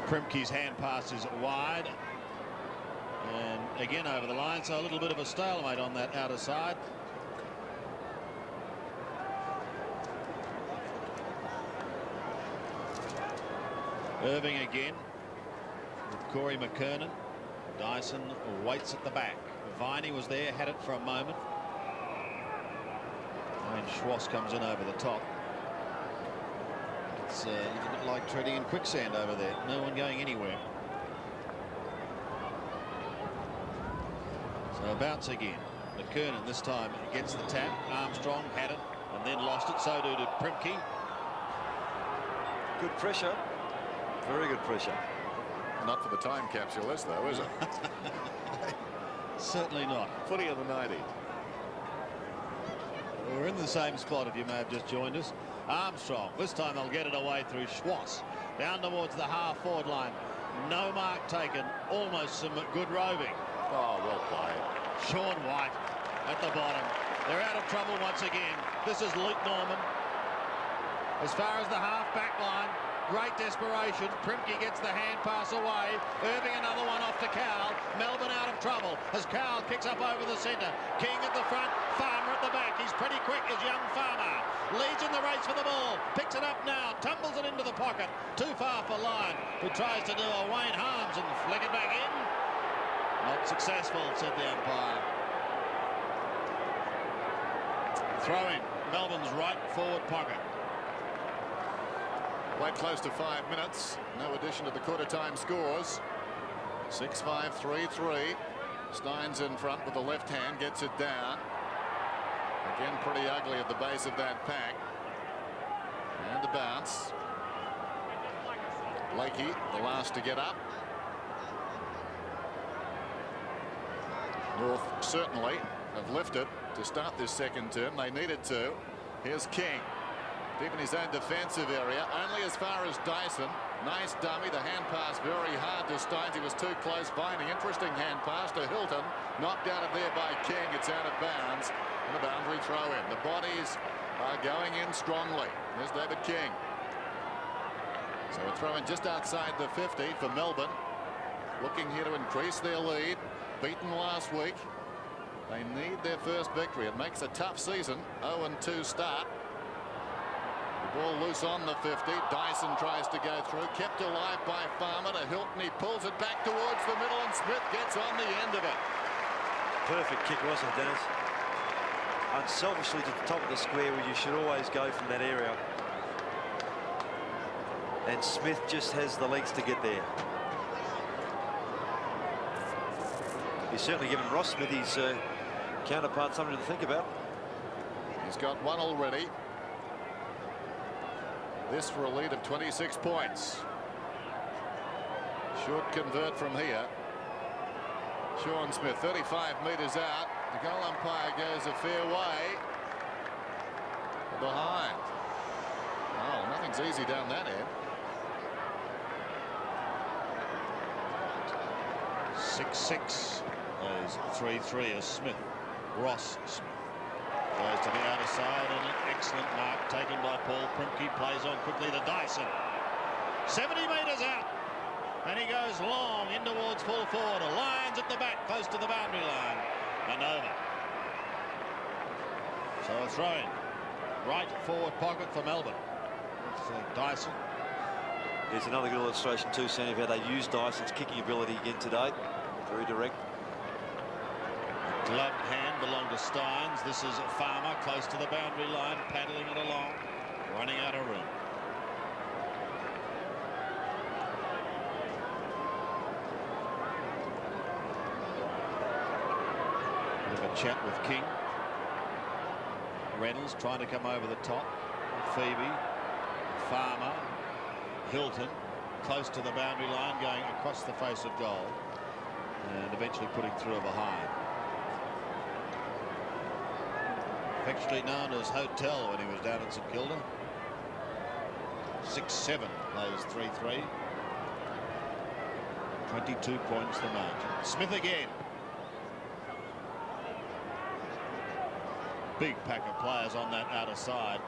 Primke's hand passes wide. And again over the line, so a little bit of a stalemate on that outer side. Irving again with Corey McKernan. Dyson waits at the back. Viney was there, had it for a moment. And Schwass comes in over the top. It's a little bit like treading in quicksand over there. No one going anywhere. So a bounce again. McKernan this time against the tap. Armstrong had it and then lost it. So did Primke. Good pressure. Very good pressure. Not for the time capsulists, though, is it? Certainly not. Footy of the 90. We're in the same spot if you may have just joined us. Armstrong. This time they'll get it away through Schwass. Down towards the half-forward line. No mark taken. Almost some good roving. Oh, well played. Sean White at the bottom. They're out of trouble once again. This is Luke Norman. As far as the half-back line, Great desperation. Primke gets the hand pass away. Irving another one off to Cowell. Melbourne out of trouble as Cowell kicks up over the centre. King at the front, Farmer at the back. He's pretty quick, is young Farmer. Leads in the race for the ball. Picks it up now. Tumbles it into the pocket. Too far for Lyon, who tries to do a Wayne Harms and flick it back in. Not successful, said the umpire. Throw in Melbourne's right forward pocket. Quite close to 5 minutes. No addition to the quarter time scores. 6-5, 3-3. Stein's in front with the left hand, gets it down. Again, pretty ugly at the base of that pack. And the bounce. Blakey, the last to get up. North certainly have lifted to start this second term. They needed to. Here's King. Deep in his own defensive area, only as far as Dyson. Nice dummy. The hand pass very hard to Steins. He was too close. Finding interesting hand pass to Hilton. Knocked out of there by King. It's out of bounds. And a boundary throw in. The bodies are going in strongly. There's David King. So a throw in just outside the 50 for Melbourne. Looking here to increase their lead. Beaten last week. They need their first victory. It makes a tough season. 0-2 start. The ball loose on the 50. Dyson tries to go through. Kept alive by Farmer to Hilton. He pulls it back towards the middle and Smith gets on the end of it. Perfect kick, wasn't it, Dennis? Unselfishly to the top of the square where you should always go from that area. And Smith just has the legs to get there. He's certainly given Ross Smith, his counterpart, something to think about. He's got one already. This for a lead of 26 points. Should convert from here. Sean Smith, 35 metres out. The goal umpire goes a fair way. Behind. Oh, nothing's easy down that end. 6-6. There's 3-3 as Smith. Ross Smith goes to the outer side and an excellent mark taken by Paul Primke. Plays on quickly to Dyson. 70 metres out. And he goes long in towards full forward. Lyons at the back close to the boundary line. And over. So a throw in. Right forward pocket for Melbourne. So Dyson. There's another good illustration too, Sandy, of how they use Dyson's kicking ability again today. Very direct. Gloved hand belonged to Steins. This is Farmer close to the boundary line, paddling it along, running out of room. Bit of a chat with King. Reynolds trying to come over the top. Phoebe, Farmer, Hilton close to the boundary line, going across the face of goal and eventually putting through a behind. Affectionately known as Hotel when he was down in St Kilda. 6-7 plays 3-3. 22 points the margin. Smith again. Big pack of players on that outer side.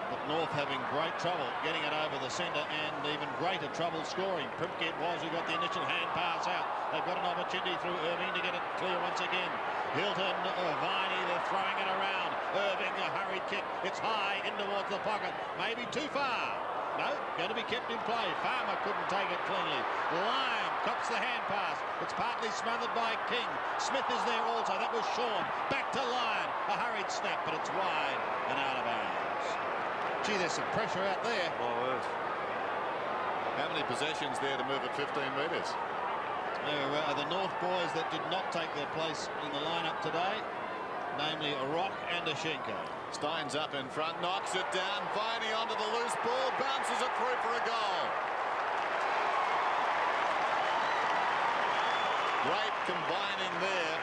But North having great trouble getting it over the centre and even greater trouble scoring. Primke it was who got the initial hand pass out. They've got an opportunity through Irving to get it clear once again. Hilton, Viney, they're throwing it around. Irving, a hurried kick. It's high in towards the pocket. Maybe too far. No, going to be kept in play. Farmer couldn't take it cleanly. Lyon cops the hand pass. It's partly smothered by King. Smith is there also. That was Shawn. Back to Lyon. A hurried snap, but it's wide and out of bounds. Gee, there's some pressure out there. Oh, How many possessions there to move at 15 metres? There are the North boys that did not take their place in the lineup today, namely a Rock and a Schenko. Steins up in front, knocks it down. Viney onto the loose ball, bounces it through for a goal. Great combining there,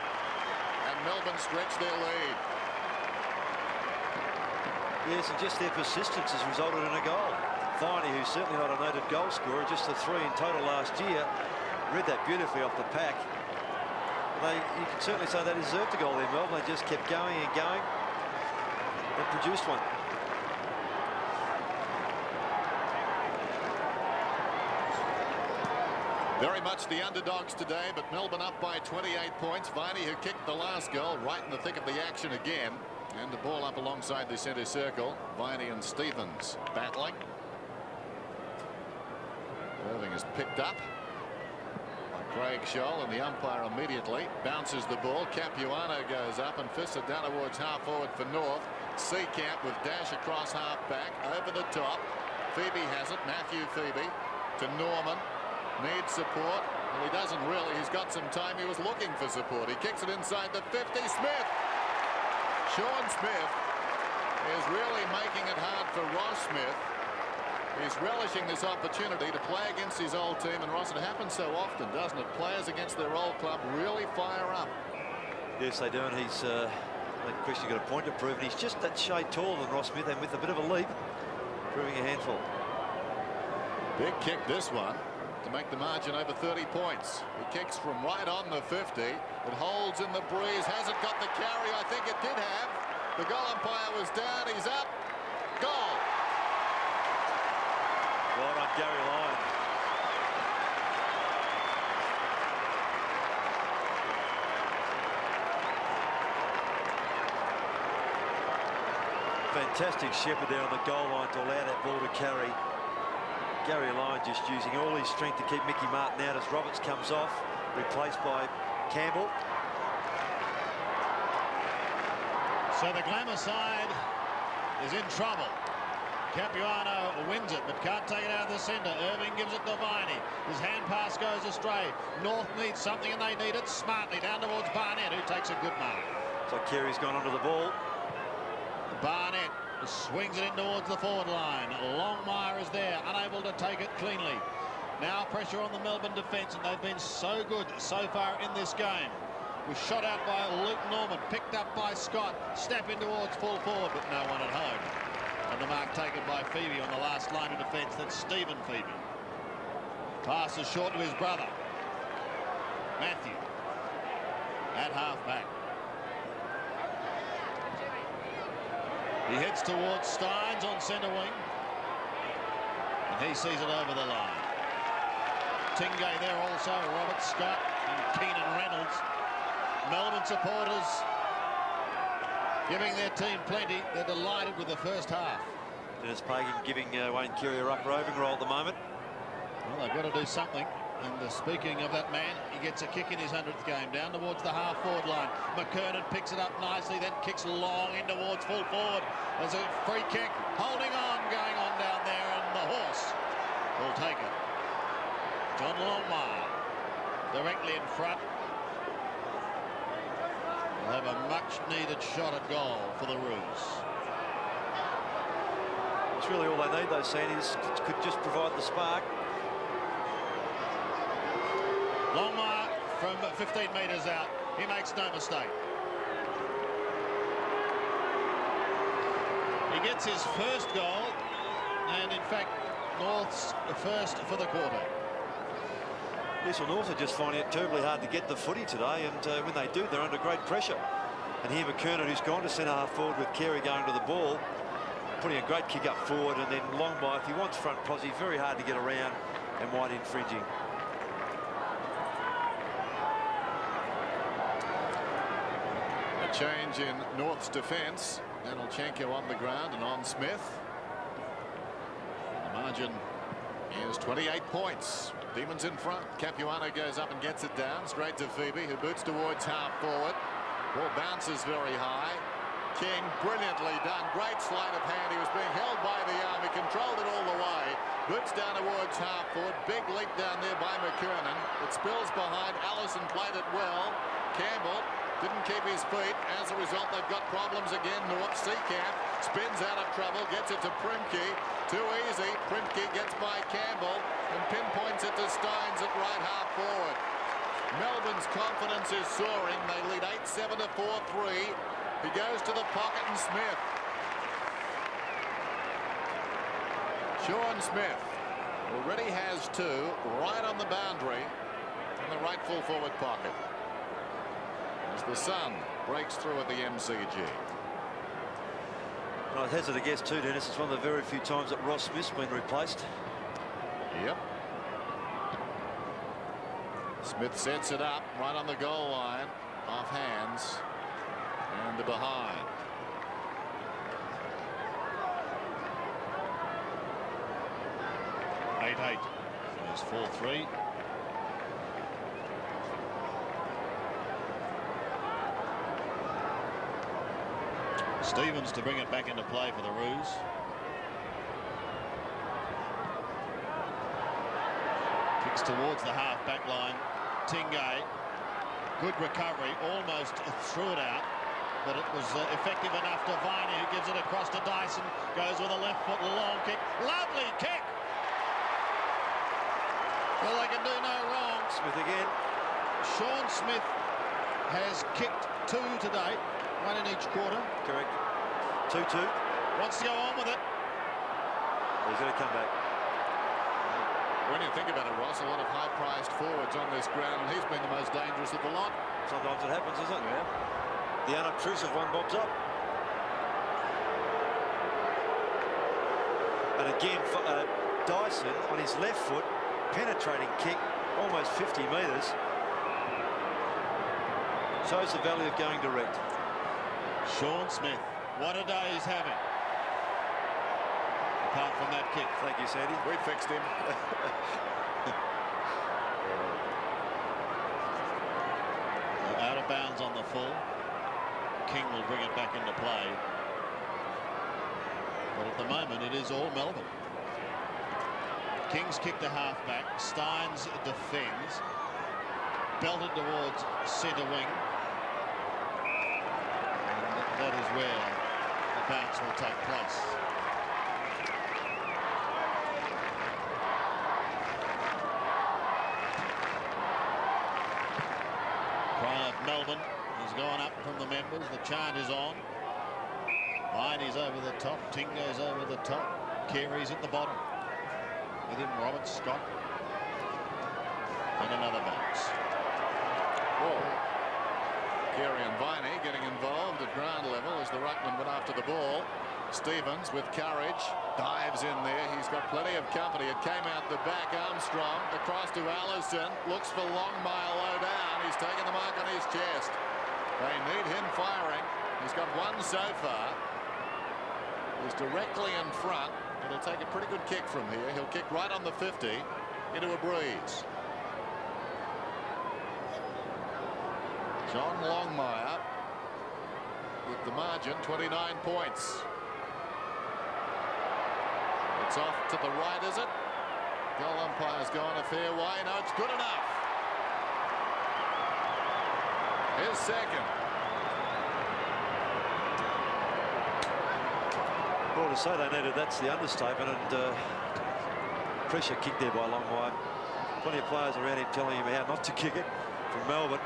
and Melbourne stretch their lead. yes, and just their persistence has resulted in a goal. Viney, who's certainly not a noted goal scorer, just a 3 in total last year, read that beautifully off the pack. You can certainly say they deserved a goal there, Melbourne. They just kept going and going and produced one. Very much the underdogs today, but Melbourne up by 28 points. Viney, who kicked the last goal, right in the thick of the action again. And the ball up alongside the centre circle. Viney and Stevens battling. Irving is picked up by Craig Scholl, and the umpire immediately bounces the ball. Capuano goes up and fists it down towards half forward for North. Seacamp with dash across half back over the top. Phoebe has it. Matthew Phoebe to Norman. Needs support. Well, he doesn't really. He's got some time. He was looking for support. He kicks it inside the 50. Smith. Sean Smith is really making it hard for Ross Smith. He's relishing this opportunity to play against his old team. And Ross, it happens so often, doesn't it? Players against their old club really fire up. Yes, they do. And he's, Christian got a point to prove. And he's just that shade taller than Ross Smith, and with a bit of a leap, proving a handful. Big kick, this one, to make the margin over 30 points. He kicks from right on the 50. It holds in the breeze. Has it got the carry? I think it did have. The goal umpire was down. He's up. Goal. Well done, Gary Lyon. Fantastic shepherd there on the goal line to allow that ball to carry. Gary Lyon just using all his strength to keep Mickey Martin out as Roberts comes off, replaced by Campbell. So the Glamour side is in trouble. Capuano wins it, but can't take it out of the centre. Irving gives it to Viney. His hand pass goes astray. North needs something, and they need it smartly down towards Barnett, who takes a good mark. So Carey's gone onto the ball. Barnett swings it in towards the forward line. Longmire is there, unable to take it cleanly. Now pressure on the Melbourne defence, and they've been so good so far in this game. Was shot out by Luke Norman, picked up by Scott, snap in towards full forward, but no one at home. And the mark taken by Phoebe on the last line of defence. That's Stephen Phoebe. Passes short to his brother Matthew at half back. He heads towards Steins on centre wing, and he sees it over the line. Tingay there also, Robert Scott and Keenan Reynolds. Melbourne supporters giving their team plenty. They're delighted with the first half. Dennis Pagan giving Wayne Carey a rough roving role at the moment. Well, they've got to do something. And speaking of that man, he gets a kick in his 100th game down towards the half-forward line. McKernan picks it up nicely, then kicks long in towards full forward. There's a free kick, holding on, going on down there, and the horse will take it. John Longmire directly in front. Will have a much-needed shot at goal for the Roos. It's really all they need, though, Sandy. This could just provide the spark. Longmire from 15 metres out. He makes no mistake. He gets his first goal, and in fact, North's first for the quarter. Yes, well, North are just finding it terribly hard to get the footy today, and when they do, they're under great pressure. And here McKernan, who's gone to centre half forward with Carey going to the ball, putting a great kick up forward, and then Longmire, if he wants front posse, very hard to get around, and White infringing. Change in North's defence. Danilchenko on the ground and on Smith. The margin is 28 points. Demons in front. Capuano goes up and gets it down straight to Phoebe, who boots towards half forward. Ball bounces very high. King, brilliantly done. Great sleight of hand. He was being held by the arm. He controlled it all the way. Boots down towards half forward. Big leap down there by McKernan. It spills behind. Allison played it well. Campbell didn't keep his feet. As a result, they've got problems again. North. Seacamp spins out of trouble, gets it to Primke. Too easy. Primke gets by Campbell and pinpoints it to Steins at right half forward. Melbourne's confidence is soaring. They lead 8-7 to 4-3. He goes to the pocket, and Smith. Sean Smith already has two right on the boundary in the right full forward pocket. As the sun breaks through at the MCG. Well, I'd hazard a guess too, Dennis. It's one of the very few times that Ross Smith's been replaced. Yep. Smith sets it up right on the goal line, off hands and to behind. Eight. There's 4-3. Stevens to bring it back into play for the Roos. Kicks towards the half-back line. Tingay, good recovery, almost threw it out, but it was effective enough to Viney, who gives it across to Dyson, goes with a left foot, long kick, lovely kick. Well, they can do no wrong. Smith again. Sean Smith has kicked 2 to date, 1 in each quarter. Correct. 2-2. Wants to go on with it. He's going to come back. When you think about it, Ross, a lot of high-priced forwards on this ground, and he's been the most dangerous of the lot. Sometimes it happens, doesn't it? Yeah. The unobtrusive one bobs up. And again, Dyson on his left foot, penetrating kick, almost 50 metres. Shows the value of going direct. Sean Smith, what a day he's having. Apart from that kick. Thank you, Sandy. We fixed him. Out of bounds on the full. King will bring it back into play. But at the moment, it is all Melbourne. King's kicked a half-back. Steins defends. Belted towards centre wing. And that is where the bounce will take place. Melbourne has gone up from the members. The chant is on. Viney's over the top. Tingo's over the top. Carey's at the bottom. With him, Roberts, Scott. And another bounce. Whoa. Carey and Viney getting involved at ground level as the ruckman went after the ball. Stevens with courage dives in there. He's got plenty of company. It came out the back. Armstrong across to Allison. Looks for Longmire low down. He's taken the mark on his chest. They need him firing. He's got one so far. He's directly in front. It'll take a pretty good kick from here. He'll kick right on the 50 into a breeze. John Longmire with the margin, 29 points. It's off to the right, is it? Goal umpire's gone a fair way. No, it's good enough. His second. Well, to say they needed, that's the understatement. And pressure kick there by Longmire. Plenty of players around him telling him how not to kick it from Melbourne.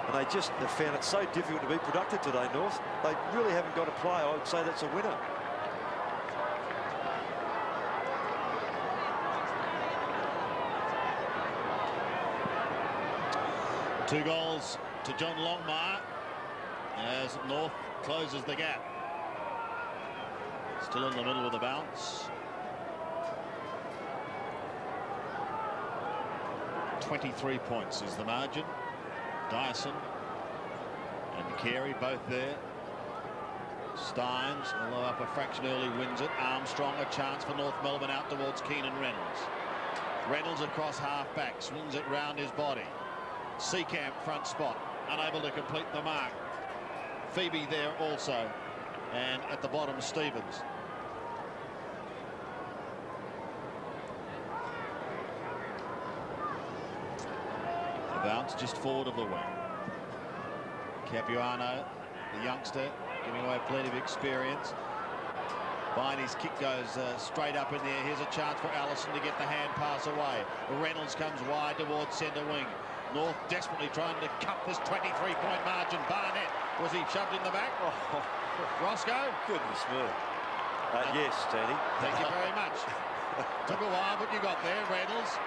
And they just have found it so difficult to be productive today, North. They really haven't got a play. I would say that's a winner. Two goals to John Longmire as North closes the gap. Still in the middle of the bounce. 23 points is the margin. Dyson and Carey both there. Steins, although up a fraction early, wins it. Armstrong, a chance for North Melbourne out towards Keenan Reynolds. Reynolds across half-back, swings it round his body. Seacamp front spot, unable to complete the mark. Phoebe there also, and at the bottom Stevens. The bounce just forward of the wing. Capuano, the youngster, giving away plenty of experience. Viney's kick goes straight up in there. Here's a chance for Allison to get the hand pass away. Reynolds comes wide towards centre wing. North desperately trying to cut this 23-point margin. Barnett, was he shoved in the back? Oh, Roscoe? Goodness me. Yes, Danny. Thank you very much. Took a while, but you got there. Reynolds,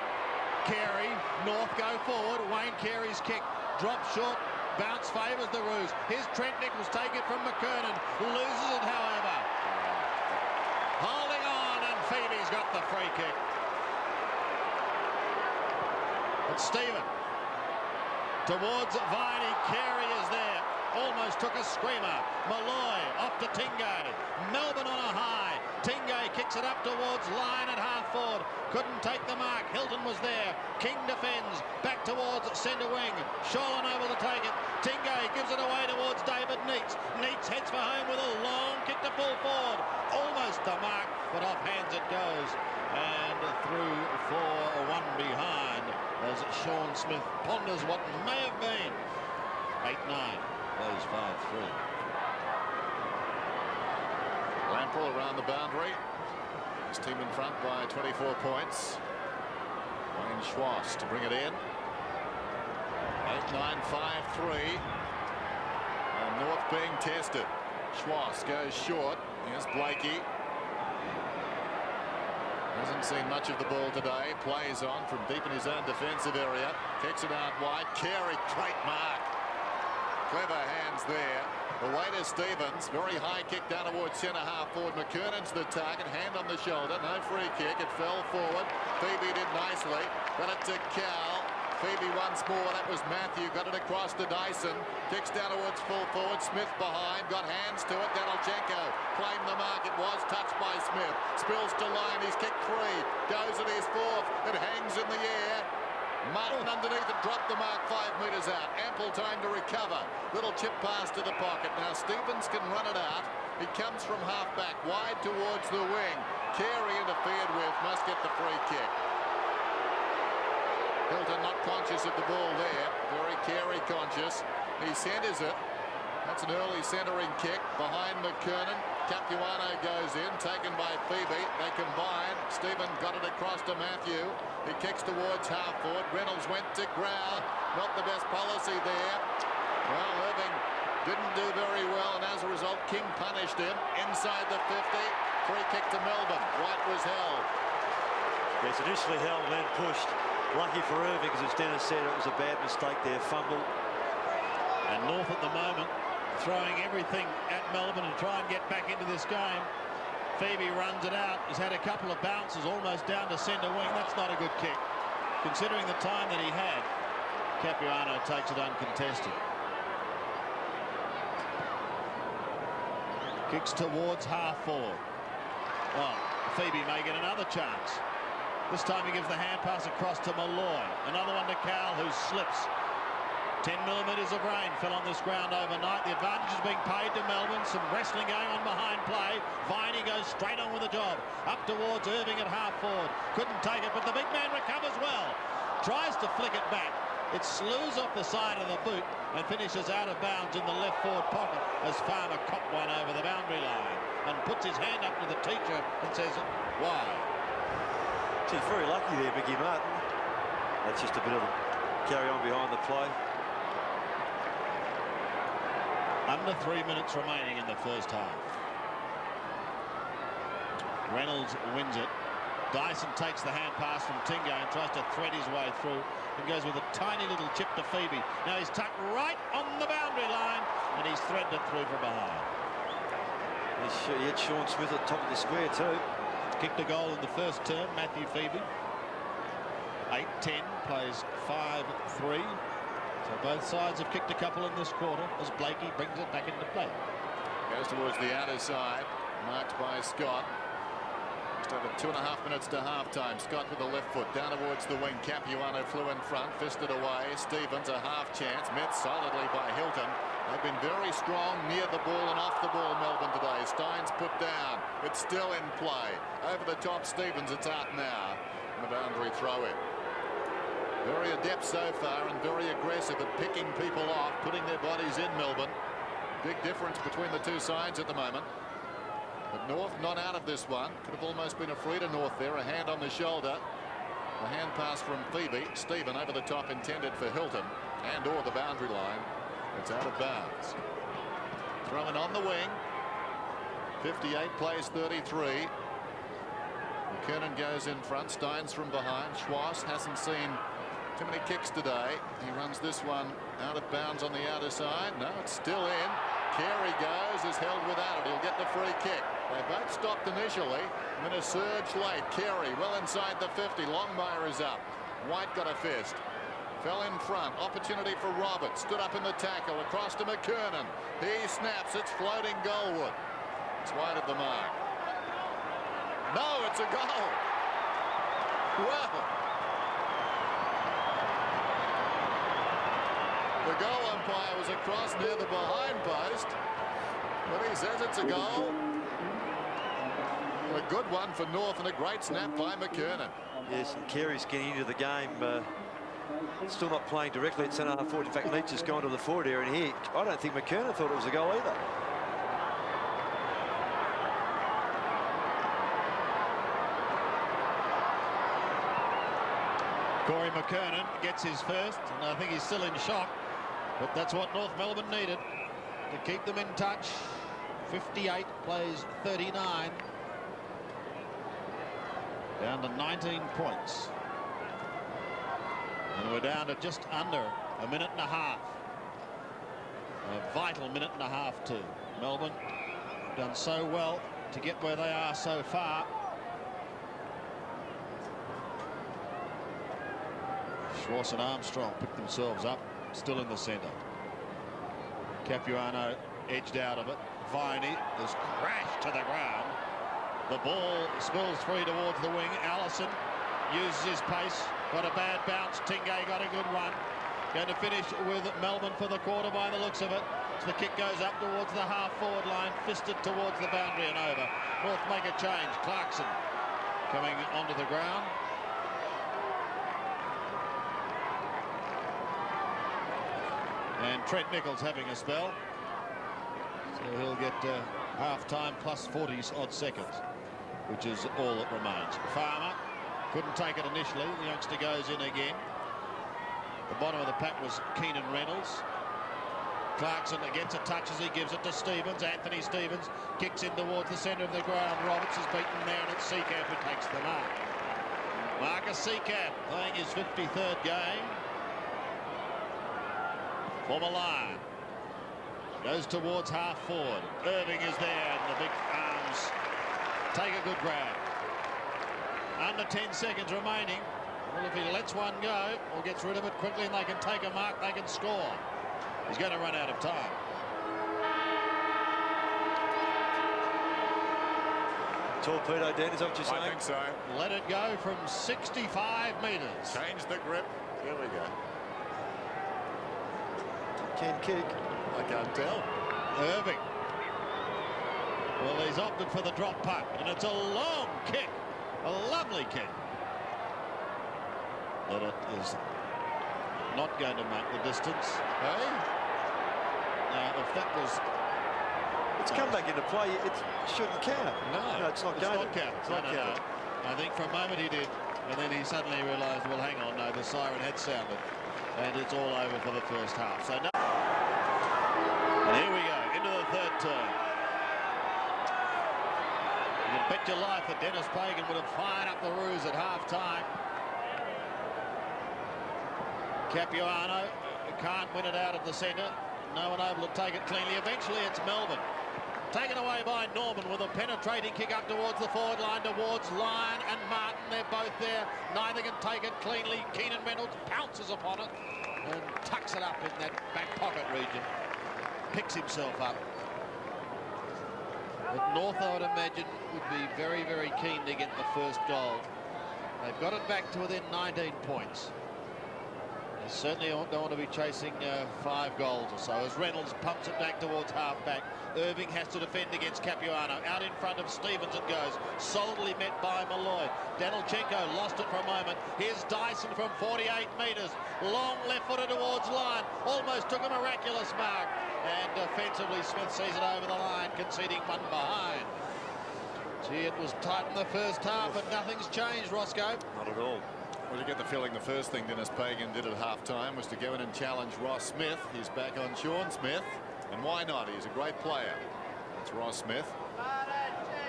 Carey, North go forward. Wayne Carey's kick drops short. Bounce favours the Roos. Here's Trent Nichols, take it from McKernan. Loses it, however. Holding on, and Phoebe's got the free kick. But Stephen towards Viney. Carey is there. Almost took a screamer. Malloy off to Tingay. Melbourne on a high. Tingay kicks it up towards line at half forward. Couldn't take the mark. Hilton was there. King defends. Back towards centre wing. Sholin able to take it. Tingay gives it away towards David Neitz. Neitz heads for home with a long kick to pull forward. Almost the mark, but off hands it goes. And through for one behind as Sean Smith ponders what may have been. 8-9. Plays 5-3. Lamprell around the boundary. His team in front by 24 points. Wayne Schwass to bring it in. 8-9, 5-3. And North being tested. Schwass goes short. Here's Blakey. Hasn't seen much of the ball today. Plays on from deep in his own defensive area. Kicks it out wide. Carey, great mark. Clever hands there. Away to Stevens. Very high kick down towards centre half forward. McKernan's the target. Hand on the shoulder. No free kick. It fell forward. Phoebe did nicely. Got it to Cal. Phoebe once more. That was Matthew. Got it across to Dyson. Kicks down towards full forward. Smith behind. Got hands to it. Danilchenko claimed the mark. It was touched by Smith. Spills to line. He's kicked 3. Goes at his 4th. It hangs in the air. Martin underneath it, dropped the mark 5 metres out. Ample time to recover. Little chip pass to the pocket. Now Stevens can run it out. He comes from half back, wide towards the wing. Carey interfered with, must get the free kick. Hilton not conscious of the ball there. Very Carey conscious. He centres it. That's an early centering kick behind McKernan. Capuano goes in, taken by Phoebe. They combine. Stephen got it across to Matthew. He kicks towards half forward. Reynolds went to Grau. Not the best policy there. Well, Irving didn't do very well, and as a result, King punished him inside the 50. Free kick to Melbourne. White was held. Yes, initially held and then pushed. Lucky for Irving, as Dennis said, it was a bad mistake there. Fumble. And North at the moment throwing everything at Melbourne and try and get back into this game. Phoebe runs it out. He's had a couple of bounces almost down to centre wing. That's not a good kick, considering the time that he had. Capuano takes it uncontested. Kicks towards half forward. Well, Phoebe may get another chance. This time he gives the hand pass across to Malloy. Another one to Cal, who slips. 10 millimetres of rain fell on this ground overnight. The advantage is being paid to Melbourne. Some wrestling going on behind play. Viney goes straight on with the job. Up towards Irving at half forward. Couldn't take it, but the big man recovers well. Tries to flick it back. It slews off the side of the boot and finishes out of bounds in the left forward pocket as Farmer copped one over the boundary line and puts his hand up to the teacher and says, why? He's very lucky there, Mickey Martin. That's just a bit of a carry on behind the play. Under 3 minutes remaining in the first half. Reynolds wins it. Dyson takes the hand pass from Tingay and tries to thread his way through and goes with a tiny little chip to Phoebe. Now he's tucked right on the boundary line and he's threaded it through from behind. He had Sean Smith at the top of the square too. Kicked a goal in the first term, Matthew Phoebe. 8-10, plays 5-3. So both sides have kicked a couple in this quarter as Blakey brings it back into play. Goes towards the outer side, marked by Scott. Just over 2.5 minutes to half-time. Scott with the left foot down towards the wing. Capuano flew in front, fisted away. Stevens a half chance, met solidly by Hilton. They've been very strong near the ball and off the ball, Melbourne, today. Stein's put down. It's still in play. Over the top, Stevens, it's out now. And the boundary throw in. Very adept so far and very aggressive at picking people off, putting their bodies in Melbourne. Big difference between the two sides at the moment. But North not out of this one. Could have almost been a free to North there. A hand on the shoulder. A hand pass from Phoebe. Stephen over the top intended for Hilton and or the boundary line. It's out of bounds. Thrown on the wing. 58 plays 33. McKernan goes in front. Steins from behind. Schwass hasn't seen too many kicks today. He runs this one out of bounds on the outer side. No, it's still in. Carey goes, is held without it. He'll get the free kick. They both stopped initially, and then a surge late. Carey well inside the 50. Longmire is up. White got a fist. Fell in front. Opportunity for Roberts. Stood up in the tackle. Across to McKernan. He snaps. It's floating goalward. It's wide of the mark. No, it's a goal. Well, the goal umpire was across near the behind post, but he says it's a goal. A good one for North and a great snap by McKernan. Yes, and Carey's getting into the game. Still not playing directly at centre half forward. In fact, Leach has gone to the forward area, and here I don't think McKernan thought it was a goal either. Corey McKernan gets his first, and I think he's still in shock, but that's what North Melbourne needed to keep them in touch. 58 plays 39. Down to 19 points. And we're down to just under a minute and a half. A vital minute and a half too. Melbourne have done so well to get where they are so far. Schwartz and Armstrong picked themselves up, still in the centre. Capuano edged out of it. Viney has crashed to the ground. The ball spills free towards the wing. Allison uses his pace. Got a bad bounce. Tingay got a good one. Going to finish with Melbourne for the quarter by the looks of it. So the kick goes up towards the half-forward line, fisted towards the boundary and over. North make a change. Clarkson coming onto the ground. And Trent Nichols having a spell. So he'll get half-time plus 40-odd seconds, which is all that remains. Farmer couldn't take it initially. The youngster goes in again. The bottom of the pack was Keenan Reynolds. Clarkson gets a touch as he gives it to Stevens. Anthony Stevens kicks in towards the centre of the ground. Roberts is beaten there, and it's Seacamp who takes the mark. Marcus Seacamp playing his 53rd game. Former Lion. Goes towards half forward. Irving is there, and the big arms take a good grab. Under 10 seconds remaining. Well, if he lets one go or gets rid of it quickly and they can take a mark, they can score. He's going to run out of time. Torpedo, Dan, is that what you're saying? I think so. Let it go from 65 metres. Change the grip. Here we go. Can kick. I can't tell. Irving. Well, he's opted for the drop punt, and it's a long kick. A lovely kick. But it is not going to make the distance. Hey? Now, if that was... It's come back into play. It shouldn't count. No, it's not it's counted. not counted. It's not counted. I think for a moment he did, and then he suddenly realised, well, hang on, no, the siren had sounded, and it's all over for the first half. So no. And here we go, into the third term. You can bet your life that Dennis Pagan would have fired up the ruse at half-time. Capuano can't win it out of the centre. No one able to take it cleanly. Eventually it's Melbourne. Taken away by Norman with a penetrating kick up towards the forward line, towards Lyon and Martin. They're both there. Neither can take it cleanly. Keenan Reynolds pounces upon it and tucks it up in that back pocket region. Picks himself up. But North, I would imagine, would be very, very keen to get the first goal. They've got it back to within 19 points. They certainly don't want to be chasing 5 goals or so. As Reynolds pumps it back towards half-back, Irving has to defend against Capuano. Out in front of Stevens it goes. Solidly met by Malloy. Danilchenko lost it for a moment. Here's Dyson from 48 metres. Long left-footer towards line. Almost took a miraculous mark. And defensively, Smith sees it over the line, conceding one behind. Gee, it was tight in the first half, but nothing's changed, Roscoe. Not at all. Well, you get the feeling the first thing Dennis Pagan did at half-time was to go in and challenge Ross Smith. He's back on Sean Smith. And why not? He's a great player. It's Ross Smith.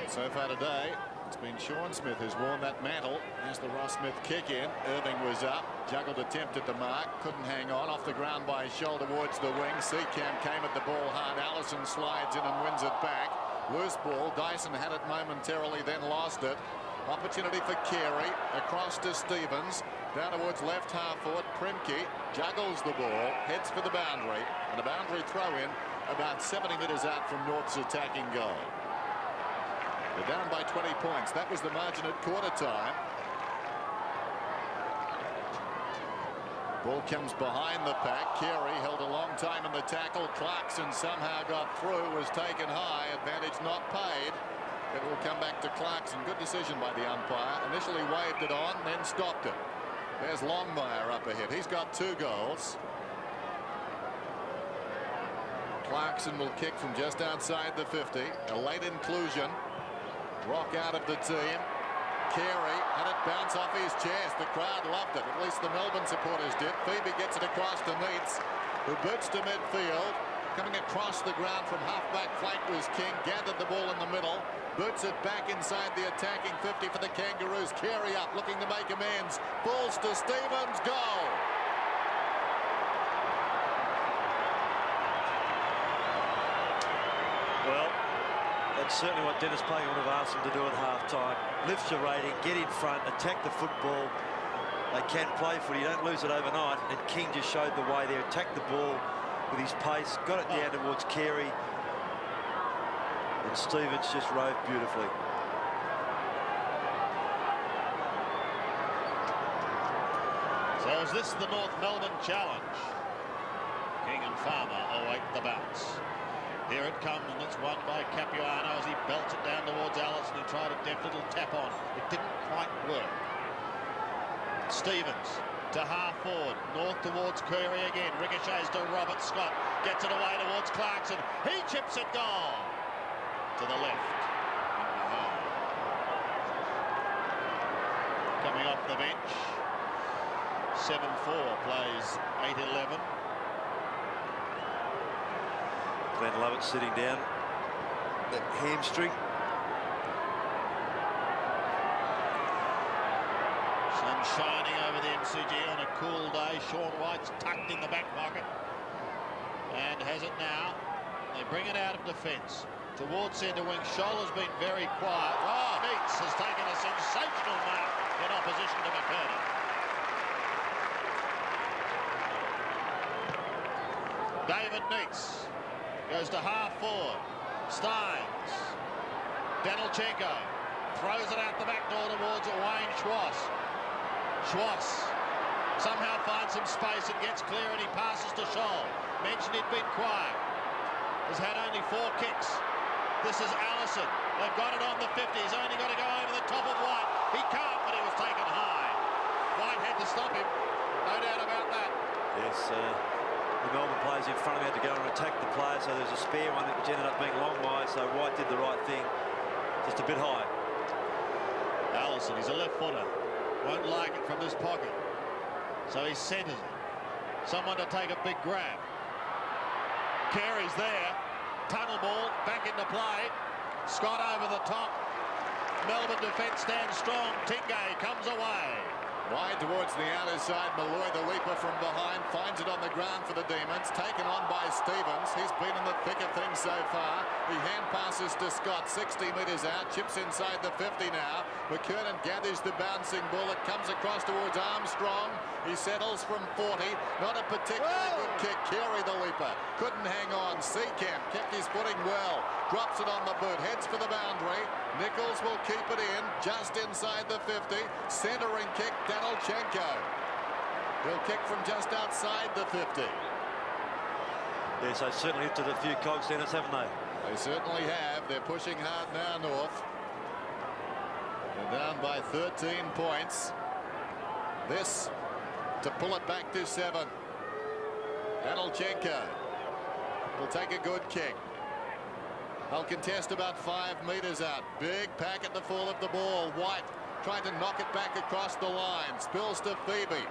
So far today, it's been Sean Smith who's worn that mantle. There's the Ross Smith kick in. Irving was up. Juggled, attempted the mark. Couldn't hang on. Off the ground by his shoulder towards the wing. Seacamp came at the ball hard. Allison slides in and wins it back. Loose ball. Dyson had it momentarily, then lost it. Opportunity for Carey. Across to Stevens. Down towards left half forward. Primke juggles the ball, heads for the boundary, and a boundary throw in about 70 metres out from North's attacking goal. They're down by 20 points. That was the margin at quarter time. Ball comes behind the pack. Carey held a long time in the tackle. Clarkson somehow got through, was taken high. Advantage not paid. It will come back to Clarkson. Good decision by the umpire. Initially waved it on, then stopped it. There's Longmire up ahead. He's got 2 goals. Clarkson will kick from just outside the 50. A late inclusion. Rock out of the team. Carey had it bounce off his chest. The crowd loved it. At least the Melbourne supporters did. Phoebe gets it across to Neitz, who boots to midfield. Coming across the ground from half-back flank was King. Gathered the ball in the middle. Boots it back inside the attacking 50 for the Kangaroos. Carey up, looking to make amends. Falls to Stevens. Goal. Well, that's certainly what Dennis Pagan would have asked him to do at half-time. Lift your rating, get in front, attack the football. They can play footy, you don't lose it overnight. And King just showed the way there, attacked the ball with his pace, got it down towards Carey. And Stevens just rode beautifully. So is this the North Melbourne challenge? King and Farmer await the bounce. Here it comes, and it's won by Capuano as he belts it down towards Allison. He tried a deft little tap on. It didn't quite work. Stevens to half forward. North towards Curry again. Ricochets to Robert Scott. Gets it away towards Clarkson. He chips it goal. To the left. Coming off the bench. 7-4 plays 8-11. Glenn Lovett sitting down. That hamstring. Sun shining over the MCG on a cool day. Sean White's tucked in the back pocket. And has it now. They bring it out of defence. Towards centre wing. Scholl has been very quiet. Oh, Neitz has taken a sensational mark in opposition to McKernan. David Neitz goes to half forward. Steins. Danilchenko throws it out the back door towards Wayne Schwass. Schwass somehow finds some space and gets clear, and he passes to Scholl. Mentioned he'd been quiet. Has had only 4 kicks. This is Allison. They've got it on the 50. He's only got to go over the top of White. He can't, but he was taken high. White had to stop him. No doubt about that. Yes, the Melbourne players in front of him had to go and attack the player, so there's a spare one which ended up being Longmire, so White did the right thing. Just a bit high. Allison, he's a left footer. Won't like it from this pocket. So he centres it. Someone to take a big grab. Carey's there. Tunnel ball back into play. Scott over the top. Melbourne defence stands strong. Tingay comes away. Wide towards the outer side. Malloy, the leaper from behind, finds it on the ground for the Demons. Taken on by Stevens. He's been in the thick of things so far. He hand passes to Scott, 60 metres out. Chips inside the 50 now. McKernan gathers the bouncing ball. It comes across towards Armstrong. He settles from 40. Not a particularly good kick. Carey, the leaper, couldn't hang on. Seacamp kept his footing well. Drops it on the boot. Heads for the boundary. Nichols will keep it in just inside the 50. Centering kick, Danilchenko. He'll kick from just outside the 50. Yes, they certainly lifted a few cogs, Dennis, haven't they? They certainly have. They're pushing hard now, North. They're down by 13 points. This to pull it back to 7. Danilchenko will take a good kick. They'll contest about 5 metres out. Big pack at the fall of the ball. White trying to knock it back across the line. Spills to Phoebe.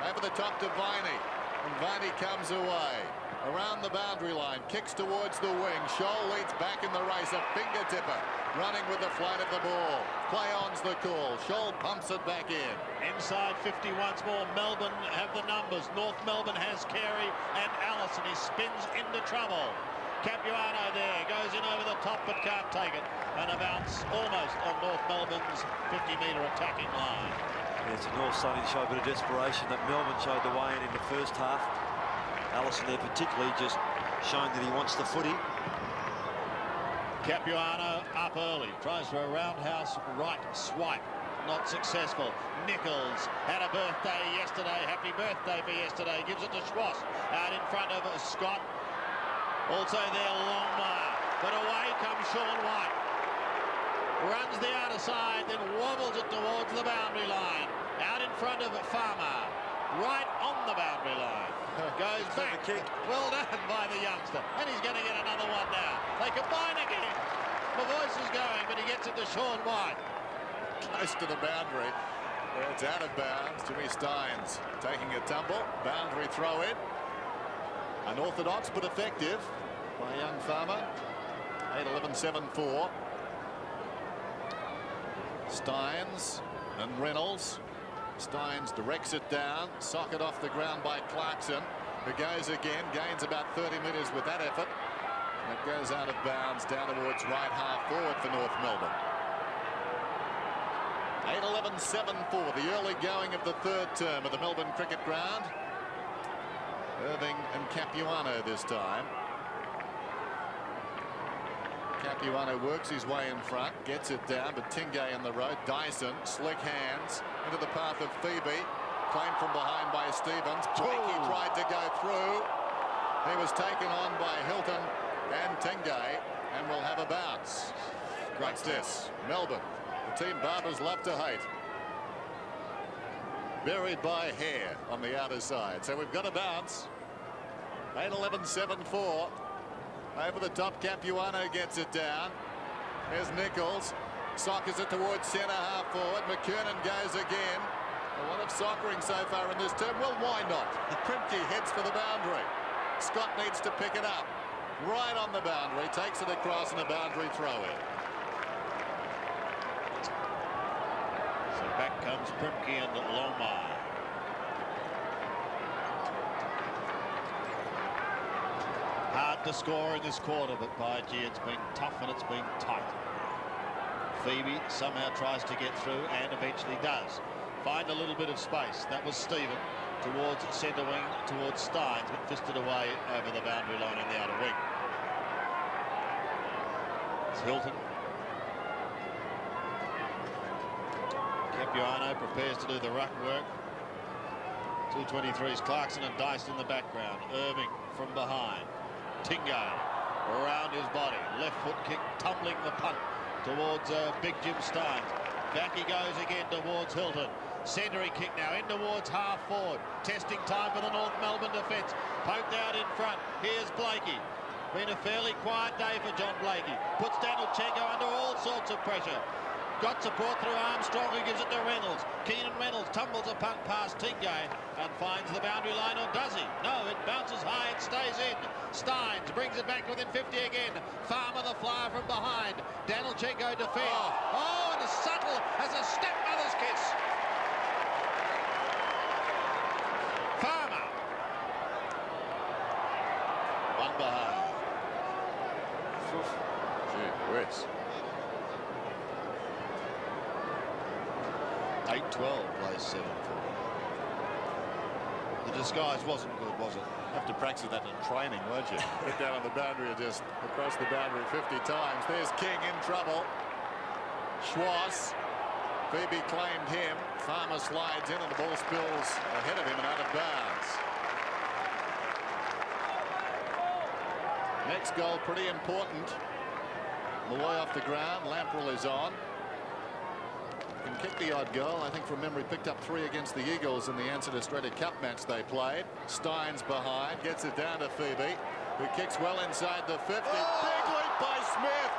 Over the top to Viney. And Viney comes away. Around the boundary line. Kicks towards the wing. Scholl leads back in the race. A finger tipper. Running with the flight of the ball. Play on's the call. Scholl pumps it back in. Inside 50 once more. Melbourne have the numbers. North Melbourne has Carey and Allison. He spins into trouble. Capuano there, goes in over the top but can't take it. And a bounce almost on North Melbourne's 50-metre attacking line. It's an all starting to show a bit of desperation that Melbourne showed the way in the first half. Allison there particularly just showing that he wants the footy. Capuano up early, tries for a roundhouse right swipe, not successful. Nichols had a birthday yesterday, happy birthday for yesterday, gives it to Schwass out in front of Scott. Also there Longmire, but away comes Sean White. Runs the outer side, then wobbles it towards the boundary line. Out in front of Farmer, right on the boundary line. Goes back. Well done by the youngster. And he's going to get another one now. They combine again. The voice is going, but he gets it to Sean White. Close to the boundary. It's out of bounds. Jimmy Steins taking a tumble. Boundary throw in. Unorthodox but effective by young Farmer. 8-11-7-4. Steins and Reynolds. Steins directs it down. Socket off the ground by Clarkson, who goes again. Gains about 30 metres with that effort. And it goes out of bounds down towards right half forward for North Melbourne. 8-11-7-4. The early going of the third term of the Melbourne Cricket Ground. Irving and Capuano this time. Capuano works his way in front, gets it down, but Tingay in the road. Dyson, slick hands into the path of Phoebe. Claimed from behind by Stevens. Blakey tried to go through. He was taken on by Hilton and Tingay, and will have a bounce. What's this? Melbourne, the team Barbers love to hate. Buried by hair on the outer side. So we've got a bounce. 8-11-7-4. Over the top, Capuano gets it down. There's Nichols. Sockers it towards centre half forward. McKernan goes again. A lot of soccering so far in this term. Well, why not? Primke heads for the boundary. Scott needs to pick it up. Right on the boundary. Takes it across and a boundary throw in. So back comes Primke and Longmire. Hard to score in this quarter, but by gee, it's been tough and it's been tight. Phoebe somehow tries to get through and eventually does. Find a little bit of space. That was Stephen towards centre wing, towards Steins, but fisted away over the boundary line in the outer wing. It's Hilton. Capuano prepares to do the ruck work. 223's Clarkson and Dyson in the background. Irving from behind. Tingay around his body. Left foot kick, tumbling the punt towards Big Jim Steins. Back he goes again towards Hilton. Centering kick now in towards half forward. Testing time for the North Melbourne defence. Poked out in front. Here's Blakey. Been a fairly quiet day for John Blakey. Puts Danilchenko under all sorts of pressure. Got support through Armstrong, who gives it to Reynolds. Keenan Reynolds tumbles a punt past Tingay and finds the boundary line, or does he? No, it bounces high, it stays in. Steins brings it back within 50 again. Farmer the flyer from behind. Danilchenko defends. Oh, and as subtle as a stepmother's kiss. Farmer. One behind. Gee whiz. 8-12 plays 7-4. The disguise wasn't good, was it? Have to practice that in training, won't you? Get down on the boundary or just across the boundary 50 times. There's King in trouble. Schwass. Phoebe claimed him. Farmer slides in and the ball spills ahead of him and out of bounds. Next goal pretty important. On the way off the ground, Lamprell is on. Can kick the odd goal. I think from memory picked up 3 against the Eagles in the Ansett Australia Cup match they played. Steins behind, gets it down to Phoebe, who kicks well inside the 50. Big leap by Smith.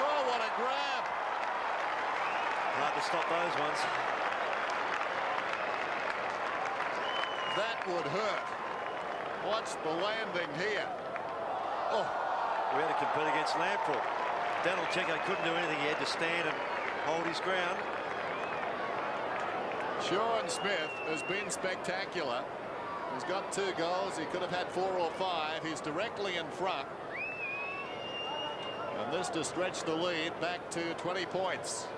Oh, what a grab. Hard to stop those ones. That would hurt. What's the landing here? Oh. We had to compete against Lamprell. Danilchenko couldn't do anything. He had to stand and hold his ground. Sean Smith has been spectacular. He's got 2 goals. He could have had 4 or 5. He's directly in front. And this to stretch the lead back to 20 points.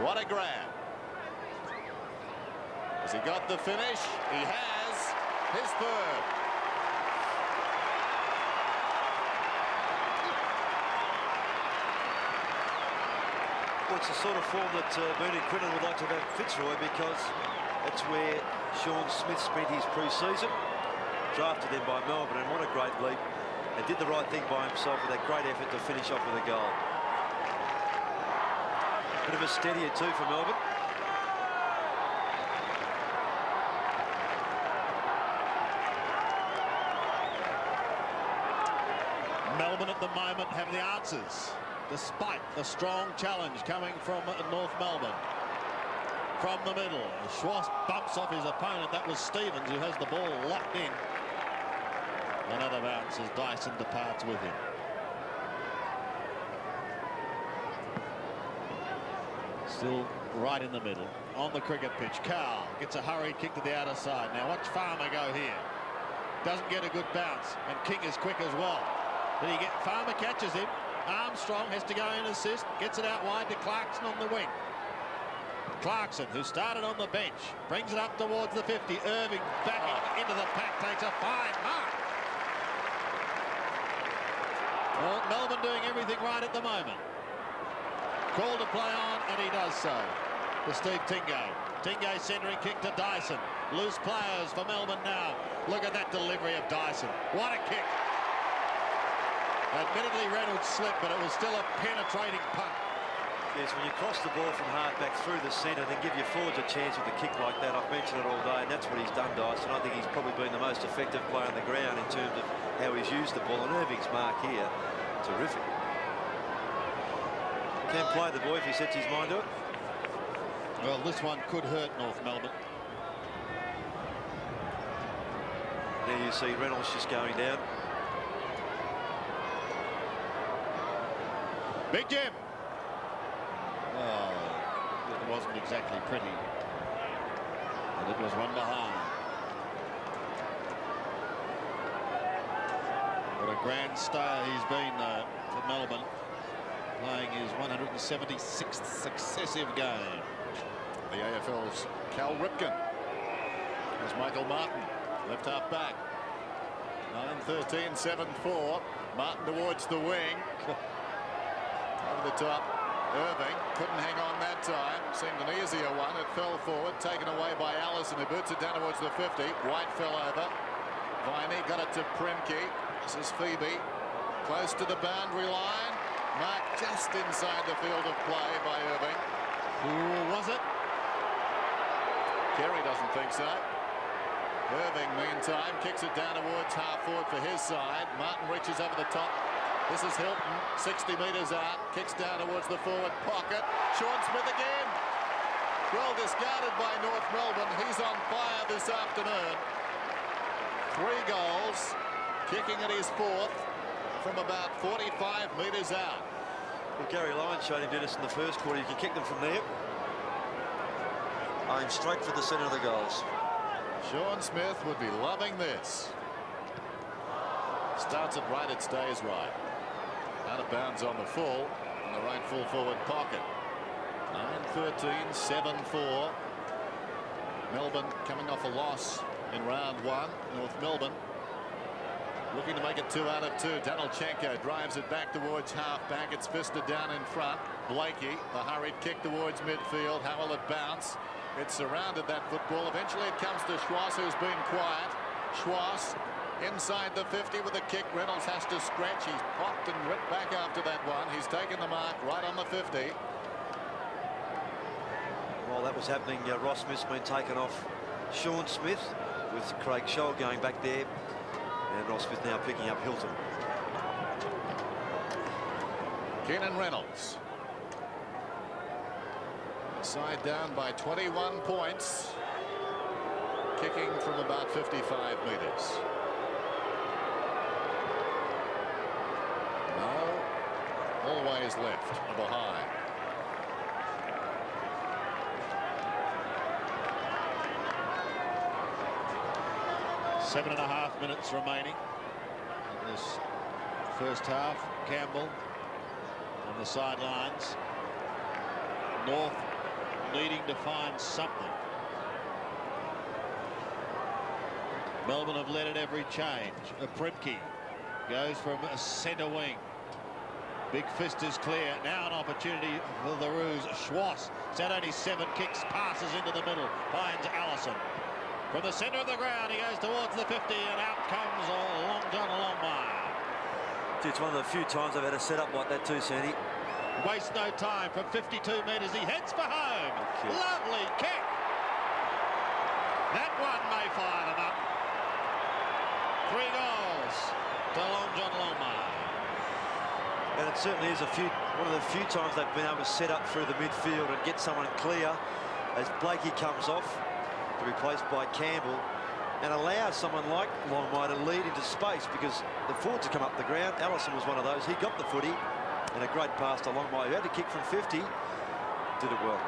What a grab. Has he got the finish? He has his third. Well, it's the sort of form that Bernie Quinlan would like to have Fitzroy, because that's where Sean Smith spent his pre-season. Drafted them by Melbourne, and what a great leap. And did the right thing by himself with that great effort to finish off with a goal. Bit of a steadier too for Melbourne. Melbourne at the moment have the answers, despite the strong challenge coming from North Melbourne. From the middle, Schwartz bumps off his opponent. That was Stevens, who has the ball locked in. Another bounce as Dyson departs with him. Still right in the middle on the cricket pitch. Carl gets a hurried kick to the outer side. Now watch Farmer go here. Doesn't get a good bounce, and King is quick as well. But Farmer catches him. Armstrong has to go in assist. Gets it out wide to Clarkson on the wing. Clarkson, who started on the bench, brings it up towards the 50. Irving backing into the pack, takes a fine mark. Well, Melbourne doing everything right at the moment. Call to play on, and he does so. To Steve Tingo. Tingo centering kick to Dyson. Loose players for Melbourne now. Look at that delivery of Dyson. What a kick. Admittedly, Reynolds slipped, but it was still a penetrating punt. Yes, when you cross the ball from half-back through the centre, then give your forwards a chance with a kick like that. I've mentioned it all day, and that's what he's done, Dyson. I think he's probably been the most effective player on the ground in terms of how he's used the ball. And Irving's mark here, terrific. Can play the boy if he sets his mind to it. Well, this one could hurt North Melbourne. There you see Reynolds just going down. Big Jim. Oh, it wasn't exactly pretty. And it was one behind. What a grand star he's been for Melbourne, playing his 176th successive game. The AFL's Cal Ripken. There's Michael Martin, left half back. 9-13, 7-4. Martin towards the wing. Over the top. Irving couldn't hang on that time. Seemed an easier one. It fell forward, taken away by Allison, who boots it down towards the 50. White fell over. Viney got it to Premke. This is Phoebe. Close to the boundary line. Marked just inside the field of play by Irving. Who was it? Kerry doesn't think so. Irving, meantime, kicks it down towards half forward for his side. Martin reaches over the top. This is Hilton, 60 metres out, kicks down towards the forward pocket. Sean Smith again. Well discarded by North Melbourne. He's on fire this afternoon. 3 goals, kicking at his 4th from about 45 metres out. Well, Gary Lyons showed him Dennis in the first quarter. You can kick them from there. Aim straight for the centre of the goals. Sean Smith would be loving this. Starts it right, it stays right. Out of bounds on the full, on the right full forward pocket. 9-13, 7-4. Melbourne coming off a loss in round 1. North Melbourne looking to make it 2 out of 2. Danilchenko drives it back towards half back. It's fisted down in front. Blakey, the hurried kick towards midfield. How will it bounce? It surrounded that football. Eventually it comes to Schwartz, who's been quiet. Schwartz inside the 50 with a kick. Reynolds has to stretch. He's popped and ripped back after that one. He's taken the mark right on the 50. While that was happening, Ross Smith's been taken off Sean Smith, with Craig Scholl going back there. And Ross Smith now picking up Hilton. Keenan Reynolds. Side down by 21 points. Kicking from about 55 metres. No, always left or behind. Seven and a half minutes remaining in this first half. Campbell on the sidelines. North needing to find something. Melbourne have led at every change. Primke goes from a centre wing. Big fist is clear. Now an opportunity for the Roos. Schwartz, it's had only 7 kicks, passes into the middle, finds Allison. From the centre of the ground, he goes towards the 50, and out comes Long John Longmire. It's one of the few times I've had a set-up like that too, Sandy. Waste no time. From 52 metres, he heads for home. Lovely kick. That one may fire them up. 3 goals to Long John Longmire. And it certainly is one of the few times they've been able to set up through the midfield and get someone clear as Blakey comes off to be replaced by Campbell and allow someone like Longmire to lead into space, because the forwards have come up the ground. Allison was one of those. He got the footy, and a great pass to Longmire, who had to kick from 50. Did it well.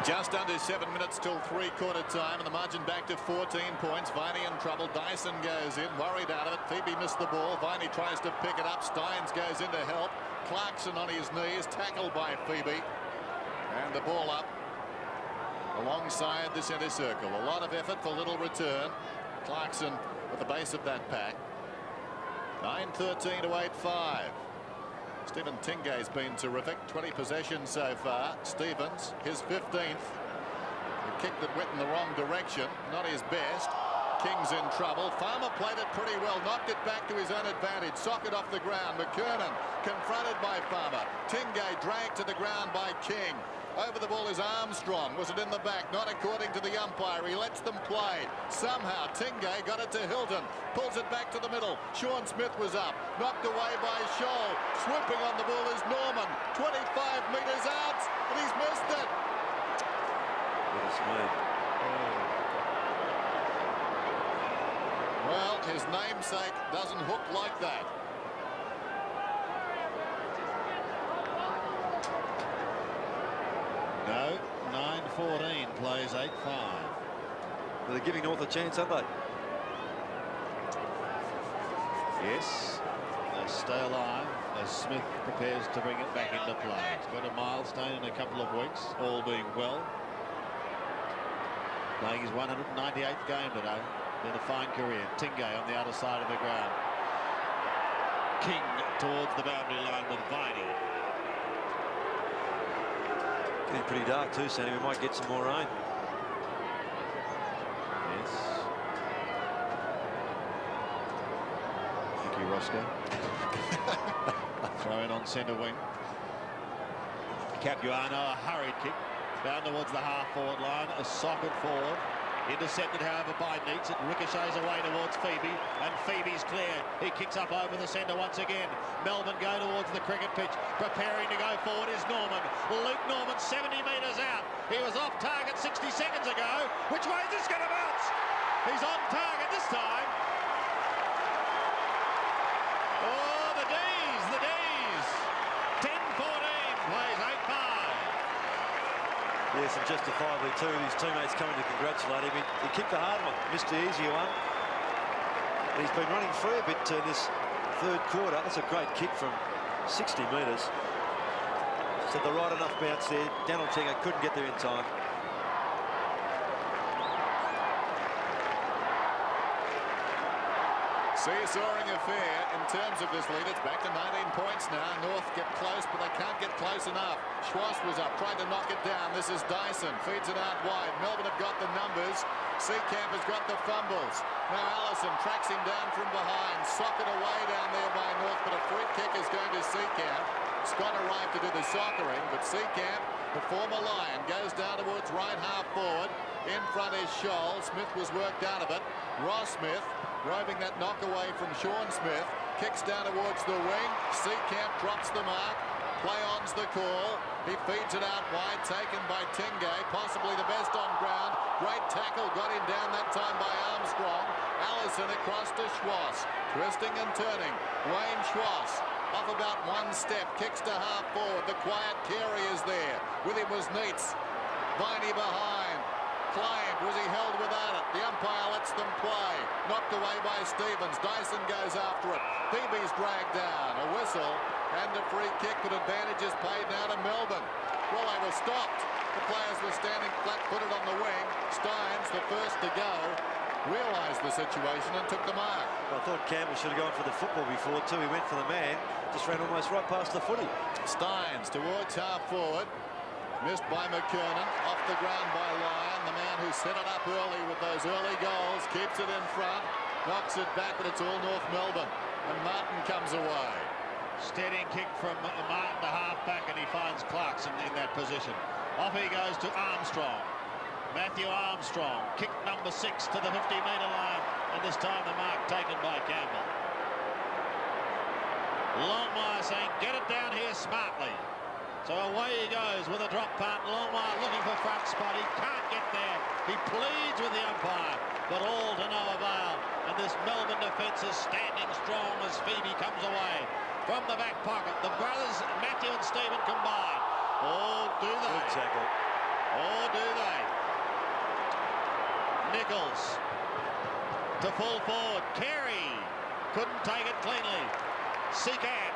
Just under 7 minutes till three-quarter time, and the margin back to 14 points. Viney in trouble. Dyson goes in, worried out of it. Phoebe missed the ball. Viney tries to pick it up. Steins goes in to help. Clarkson on his knees, tackled by Phoebe. And the ball up alongside the centre circle. A lot of effort for little return. Clarkson at the base of that pack. 9:13 to 8-5. Stephen Tingay's been terrific. 20 possessions so far. Stevens, his 15th. A kick that went in the wrong direction. Not his best. King's in trouble. Farmer played it pretty well. Knocked it back to his own advantage. Socket off the ground. McKernan confronted by Farmer. Tingay dragged to the ground by King. Over the ball is Armstrong. Was it in the back? Not according to the umpire. He lets them play. Somehow Tingay got it to Hilton. Pulls it back to the middle. Sean Smith was up. Knocked away by Scholl. Swooping on the ball is Norman. 25 metres out. And he's missed it. What a smooth. Well, his namesake doesn't hook like that. No, 9:14 plays 8-5. Well, they're giving North a chance, aren't they? Yes, they stay alive as Smith prepares to bring it back into play. It's got a milestone in a couple of weeks, all being well. Playing his 198th game today. Been a fine career. Tingay on the other side of the ground. King towards the boundary line with Viney. Getting pretty dark too, Sandy. We might get some more rain. Yes. Thank you, Roscoe. Throw in on centre wing. Capuano, a hurried kick down towards the half-forward line. A socket forward. Intercepted, however, by Neitz. It ricochets away towards Phoebe, and Phoebe's clear. He kicks up over the centre once again. Melbourne go towards the cricket pitch. Preparing to go forward is Norman. Luke Norman, 70 metres out. He was off target 60 seconds ago. Which way is this going to bounce? He's on target this time. Oh, the D's, the D's. 10-14 plays 8-5. Yes, and justifiably too. His teammates coming to congratulate him. He kicked the hard one, missed the easy one. And he's been running free a bit in this third quarter. That's a great kick from 60 metres. So the right enough bounce there. Daniel Tenga couldn't get there in time. Seesawing affair in terms of this lead. It's back to 19 points now. North get close, but they can't get close enough. Schwartz was up, tried to knock it down. This is Dyson, feeds it out wide. Melbourne have got the numbers. Seacamp has got the fumbles. Now Allison tracks him down from behind. Socket away down there by North, but a free kick is going to Seacamp. Scott arrived to do the soccering, but Seacamp, the former Lion, goes down towards right half forward. In front is Scholl. Smith was worked out of it. Ross Smith roving that knock away from Sean Smith. Kicks down towards the wing. Seacamp drops the mark. Play on's the call. He feeds it out wide, taken by Tingay, possibly the best on ground. Great tackle, got him down that time by Armstrong. Allison across to Schwartz, twisting and turning. Wayne Schwartz off about one step, kicks to half forward. The quiet Carey is there. With him was Neitz. Viney behind. claimed. Was he held without it? The umpire lets them play. Knocked away by Stevens. Dyson goes after it. Phoebe's dragged down. A whistle and a free kick, but advantage is paid now to Melbourne. Well, they were stopped. The players were standing flat-footed on the wing. Steins, the first to go, realised the situation and took the mark. I thought Campbell should have gone for the football before too. He went for the man, just ran almost right past the footy. Steins towards half forward. Missed by McKernan. Off the ground by Lyon. The man who set it up early with those early goals. Keeps it in front. Knocks it back, but it's all North Melbourne. And Martin comes away. Steadying kick from Martin to half-back, and he finds Clarkson in that position. Off he goes to Armstrong. Matthew Armstrong. Kick number 6 to the 50-metre line. And this time the mark taken by Campbell. Longmire saying, get it down here smartly. So away he goes with a drop punt. Longmire looking for front spot. He can't get there. He pleads with the umpire, but all to no avail. And this Melbourne defence is standing strong as Phoebe comes away from the back pocket. The brothers, Matthew and Stephen, combine. Oh, do they? Good tackle. Oh, do they? Nichols to full forward. Carey couldn't take it cleanly. Seacat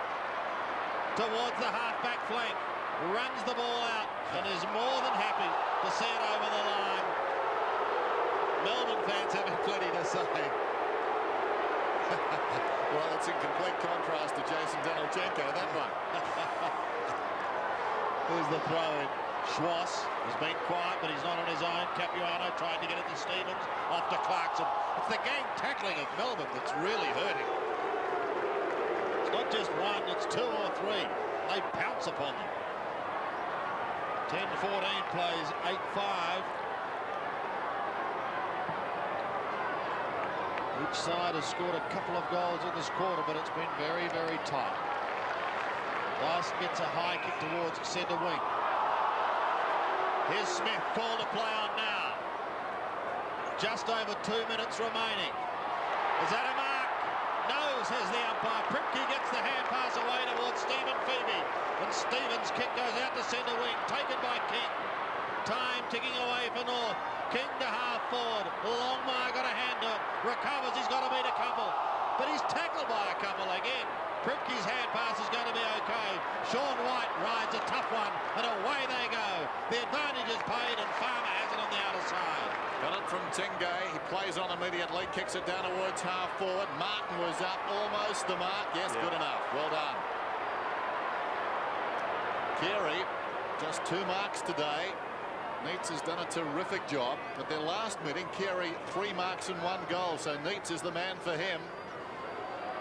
towards the half-back flank. Runs the ball out and is more than happy to see it over the line. Melbourne fans having plenty to say. Well, it's in complete contrast to Jason Danilchenko, that one. Here's the throw-in. Schwass has been quiet, but he's not on his own. Capuano tried to get it to Stevens. Off to Clarkson. It's the gang tackling of Melbourne that's really hurting. It's not just one, it's 2 or 3. They pounce upon them. 10-14 plays 8-5. Each side has scored a couple of goals in this quarter, but it's been very, very tight. Dyson gets a high kick towards centre wing. Here's Smith, called to play on now. Just over 2 minutes remaining. Is that a mark? No, says the umpire. Primke gets the hand pass away towards Stephen Phoebe. And Stevens' kick goes out to centre wing, taken by King. Time ticking away for North. King to half forward. Longmire got a hand to it. Recovers, he's got to beat a couple. But he's tackled by a couple again. Primke's hand pass is going to be okay. Sean White rides a tough one, and away they go. The advantage is paid, and Farmer has it on the outer side. Got it from Tingay. He plays on immediately, kicks it down towards half forward. Martin was up almost the mark. Yes, good enough. Well done. Carey, just 2 marks today. Neitz has done a terrific job. At their last meeting, Carey 3 marks and 1 goal, so Neitz is the man for him.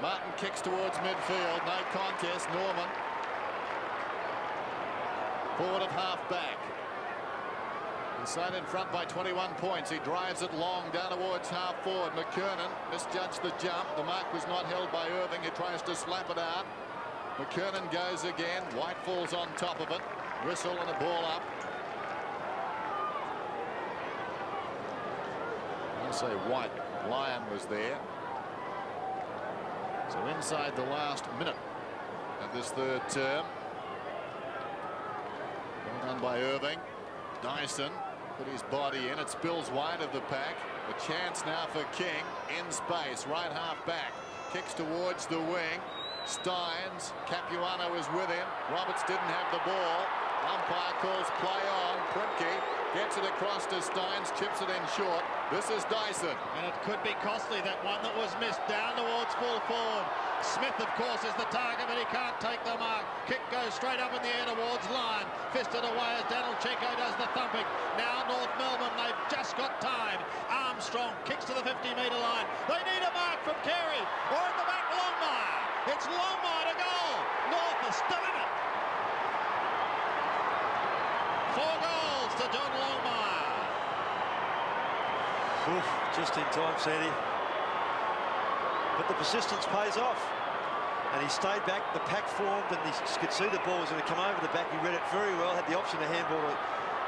Martin kicks towards midfield. No contest. Norman forward at half-back. Inside in front by 21 points. He drives it long down towards half-forward. McKernan misjudged the jump. The mark was not held by Irving. He tries to slap it out. McKernan goes again. White falls on top of it. Whistle and a ball up. I say White. Lyon was there. So inside the last minute of this third term. Well done by Irving. Dyson put his body in. It spills wide of the pack. A chance now for King in space. Right half back. Kicks towards the wing. Steins. Capuano is with him. Roberts didn't have the ball. Umpire calls play on. Primke gets it across to Steins. Chips it in short. This is Dyson. And it could be costly, that one that was missed down towards full forward. Smith, of course, is the target, but he can't take the mark. Kick goes straight up in the air towards line. Fisted away as Danilchenko does the thumping. Now North Melbourne, they've just got time. Armstrong kicks to the 50-metre line. They need a mark from Carey, or in the back, Longmire. It's Longmire to goal. North is still in it. 4 goals to John Longmire. Oof, just in time, Sandy. But the persistence pays off. And he stayed back, the pack formed, and he could see the ball was going to come over the back. He read it very well, had the option to handball to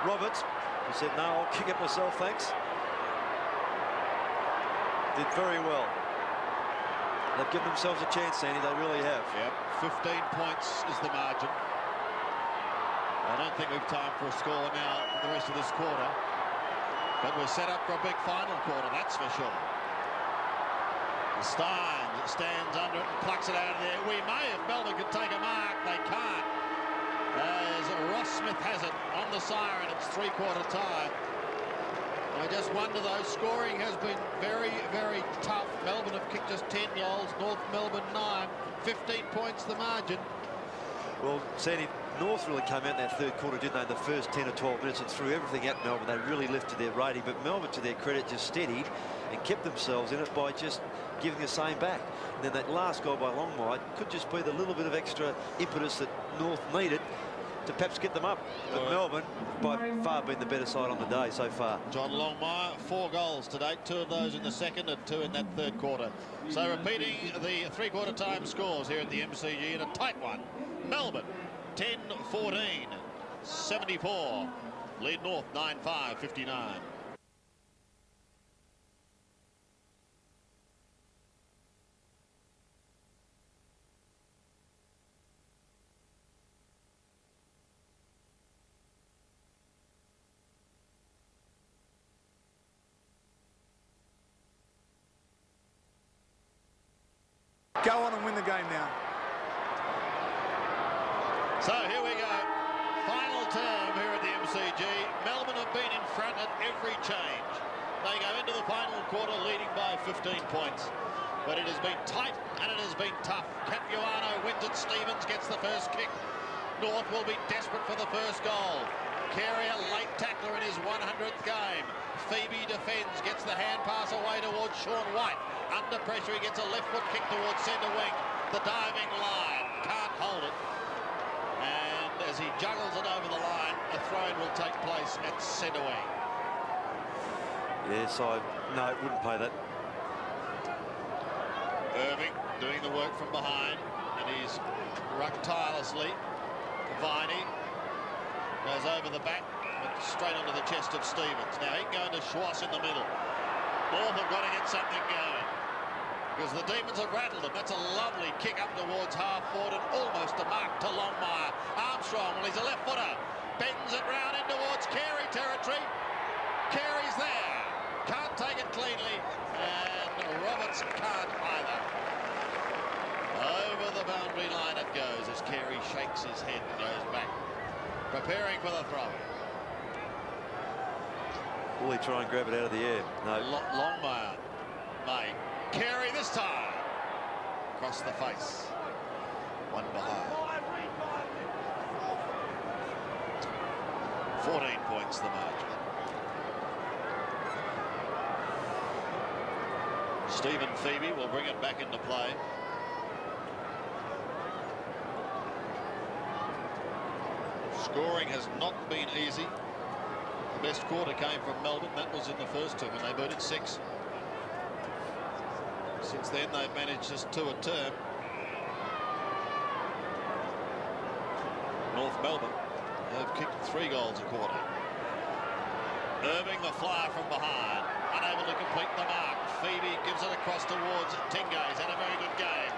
Roberts. He said, no, I'll kick it myself, thanks. Did very well. They've given themselves a chance, Sandy, they really have. Yep, 15 points is the margin. I don't think we've time for a score now for the rest of this quarter. But we're set up for a big final quarter, that's for sure. Stein stands under it and plucks it out of there. We may, if Melbourne could take a mark, they can't. As Ross Smith has it on the siren, it's three-quarter time. I just wonder, though, scoring has been very, very tough. Melbourne have kicked just 10 goals, North Melbourne 9, 15 points the margin. Well, Sandy, North really came out in that third quarter, didn't they, in the first 10 or 12 minutes and threw everything at Melbourne. They really lifted their rating, but Melbourne, to their credit, just steadied and kept themselves in it by just giving the same back. And then that last goal by Longmire could just be the little bit of extra impetus that North needed to perhaps get them up. But Melbourne, by far, been the better side on the day so far. John Longmire, 4 goals to date, 2 of those in the second and 2 in that third quarter. So repeating the three-quarter time scores here at the MCG in a tight one. Melbourne 10-14, 74. Lead North 9-5, 59. Go on and win the game now. So here we go. Final term here at the MCG. Melbourne have been in front at every change. They go into the final quarter leading by 15 points. But it has been tight and it has been tough. Capuano wins it. Stevens gets the first kick. North will be desperate for the first goal. Carey, a late tackler in his 100th game. Phoebe defends, gets the hand pass away towards Sean White. Under pressure, he gets a left foot kick towards centre wing. The diving line, can't hold it. And as he juggles it over the line, a throw-in will take place at centre wing. Yes, no, wouldn't play that. Irving doing the work from behind, and he's rucked tirelessly. Viney goes over the back, but straight onto the chest of Stevens. Now he can go into Schwartz in the middle. North have got to get something going, because the Demons have rattled them. That's a lovely kick up towards half forward and almost a mark to Longmire. Armstrong, well, he's a left footer, bends it round in towards Carey territory. Carey's there, can't take it cleanly, and Roberts can't either. Over the boundary line it goes as Carey shakes his head and goes back, preparing for the throw. Will he try and grab it out of the air? No. Longmire may. Carey this time. Across the face. One behind. 14 points the margin. Stephen Phoebe will bring it back into play. Scoring has not been easy. The best quarter came from Melbourne. That was in the first term, and they booted 6. Since then, they've managed just 2 a term. North Melbourne have kicked 3 goals a quarter. Irving, the flyer from behind, unable to complete the mark. Phoebe gives it across towards Tingay. He's had a very good game.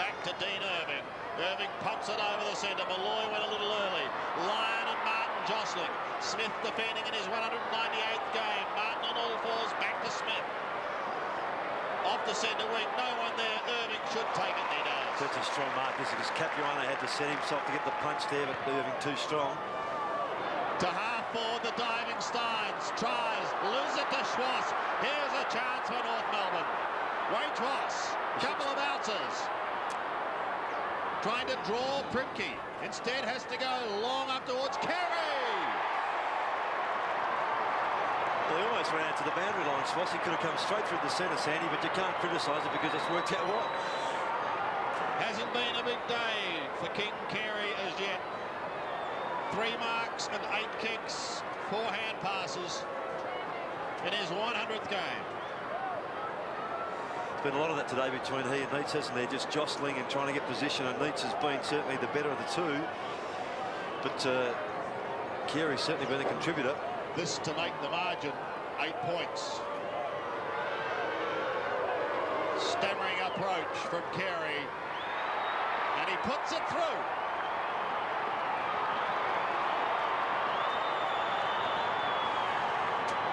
Back to Dean Irving. Irving pumps it over the centre. Malloy went a little early. Lyon and Martin jostling. Smith defending in his 198th game. Martin on all fours, back to Smith. Off the centre wing, no one there. Irving should take it, he does. That's a strong mark, this, because Capuano had to set himself to get the punch there, but Irving too strong. To half forward, the diving Steins tries, loses it to Schwartz. Here's a chance for North Melbourne. Wade Schwartz, couple of ounces. Trying to draw Primke. Instead has to go long up towards Carey. Well, he almost ran out to the boundary line, Schwartz. He could have come straight through the centre, Sandy, but you can't criticise it because it's worked out well. Hasn't been a big day for King Carey as yet. 3 marks and 8 kicks, 4 hand passes in his 100th game. There's been a lot of that today between he and Neitz, hasn't there? Just jostling and trying to get position, and Neitz has been certainly the better of the two. But Carey's certainly been a contributor. This to make the margin 8 points. Stammering approach from Carey, and he puts it through.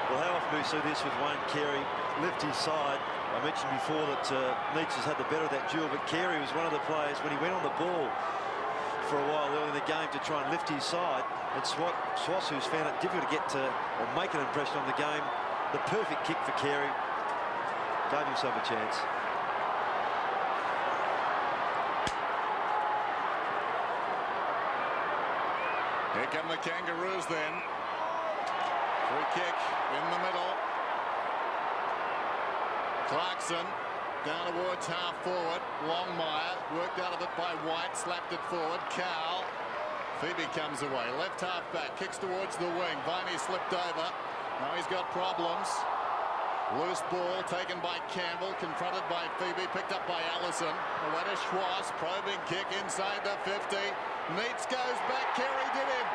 Well, how hoping we see this with Wayne Carey lift his side. I mentioned before that Nietzsche's had the better of that duel, but Carey was one of the players when he went on the ball for a while early in the game to try and lift his side. And Swass, who's found it difficult to get to or make an impression on the game, the perfect kick for Carey gave himself a chance. Here come the Kangaroos then. Free kick in the middle. Clarkson down towards half forward. Longmire worked out of it by White, slapped it forward. Cowell. Phoebe comes away. Left half back, kicks towards the wing. Viney slipped over. Now he's got problems. Loose ball taken by Campbell, confronted by Phoebe, picked up by Allison. Away to Schwartz, probing kick inside the 50. Neitz goes back, Carey did him.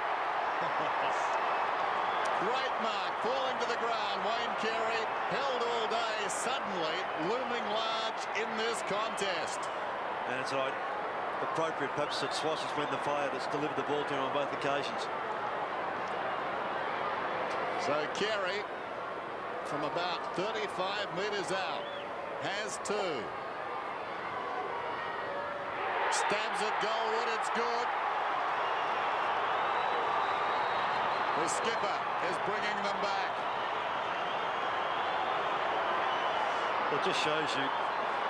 Great mark, falling to the ground. Wayne Carey held all day, suddenly looming large in this contest. And it's right. Appropriate perhaps that Swass has been the player that's delivered the ball to him on both occasions. So Carey, from about 35 metres out, has two. Stabs at goalwood, it's good. The skipper is bringing them back. Well, it just shows you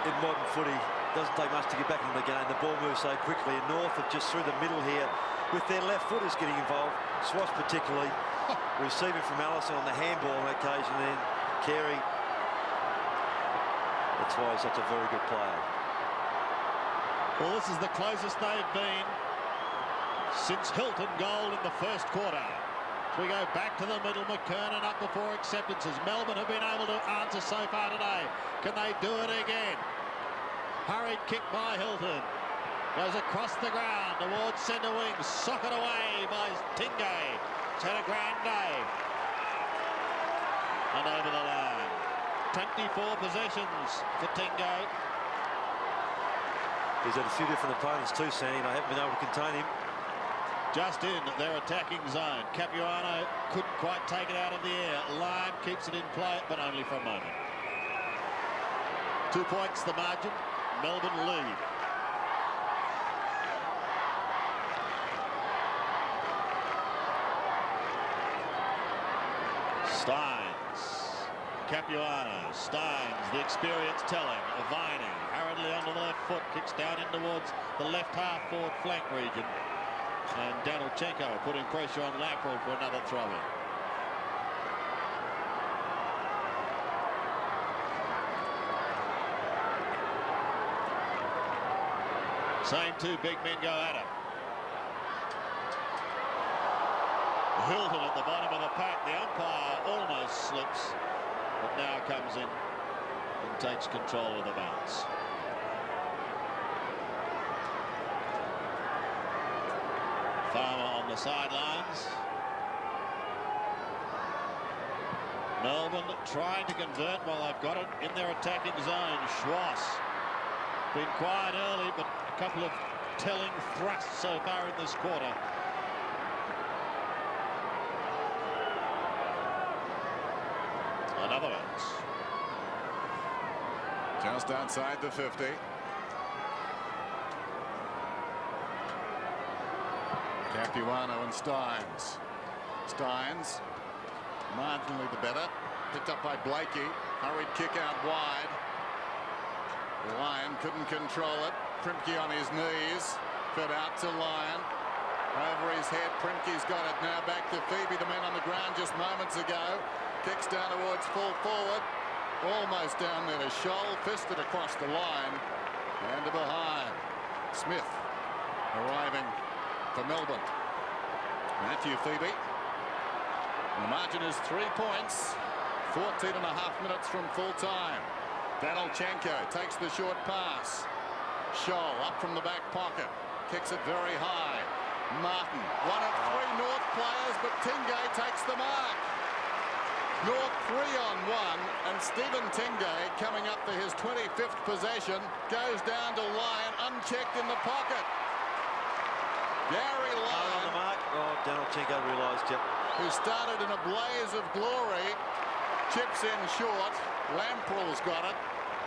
in modern footy, it doesn't take much to get back into the game. The ball moves so quickly, and North have just through the middle here with their left footers getting involved. Swass particularly receiving from Allison on the handball on occasion, then Carey. That's why he's such a very good player. Well, this is the closest they've been since Hilton goal in the first quarter. We go back to the middle. McKernan up before acceptances. Melbourne have been able to answer so far today. Can they do it again? Hurried kick by Hilton. Goes across the ground towards centre wing. Socket away by Tingay. He's had a grand day. And over the line. 24 possessions for Tingay. He's had a few different opponents too, Sandy, and I haven't been able to contain him. Just in their attacking zone. Capuano couldn't quite take it out of the air. Lyon keeps it in play, but only for a moment. 2 points the margin. Melbourne lead. Steins. Capuano. Steins. The experience telling. Viney hurriedly onto the left foot. Kicks down in towards the left half forward flank region. And Danilchenko putting pressure on Lackrell for another throw-in. Same two big men go at it. Hilton at the bottom of the pack. The umpire almost slips, but now comes in and takes control of the bounce. Farmer on the sidelines. Melbourne trying to convert while they've got it in their attacking zone. Schwartz been quiet early, but a couple of telling thrusts so far in this quarter. Another bounce. Just outside the 50. Capuano and Steins. Steins, marginally the better. Picked up by Blakey. Hurried kick out wide. Lyon couldn't control it. Primke on his knees. Fed out to Lyon. Over his head. Primke's got it now. Back to Phoebe. The man on the ground just moments ago. Kicks down towards full forward. Almost down there to Scholl. Fisted across the line. And to behind. Smith arriving for Melbourne. Matthew Phoebe. And the margin is 3 points. 14 and a half minutes from full time. Danilchenko takes the short pass. Scholl up from the back pocket. Kicks it very high. Martin, one of three North players, but Tingay takes the mark. North 3 on 1, and Stephen Tingay, coming up for his 25th possession, goes down to Lyon, unchecked in the pocket. Gary Lyon, on the mark. Oh, Danilchenko realised, yep. who started in a blaze of glory, Chips in short. Lamprell's got it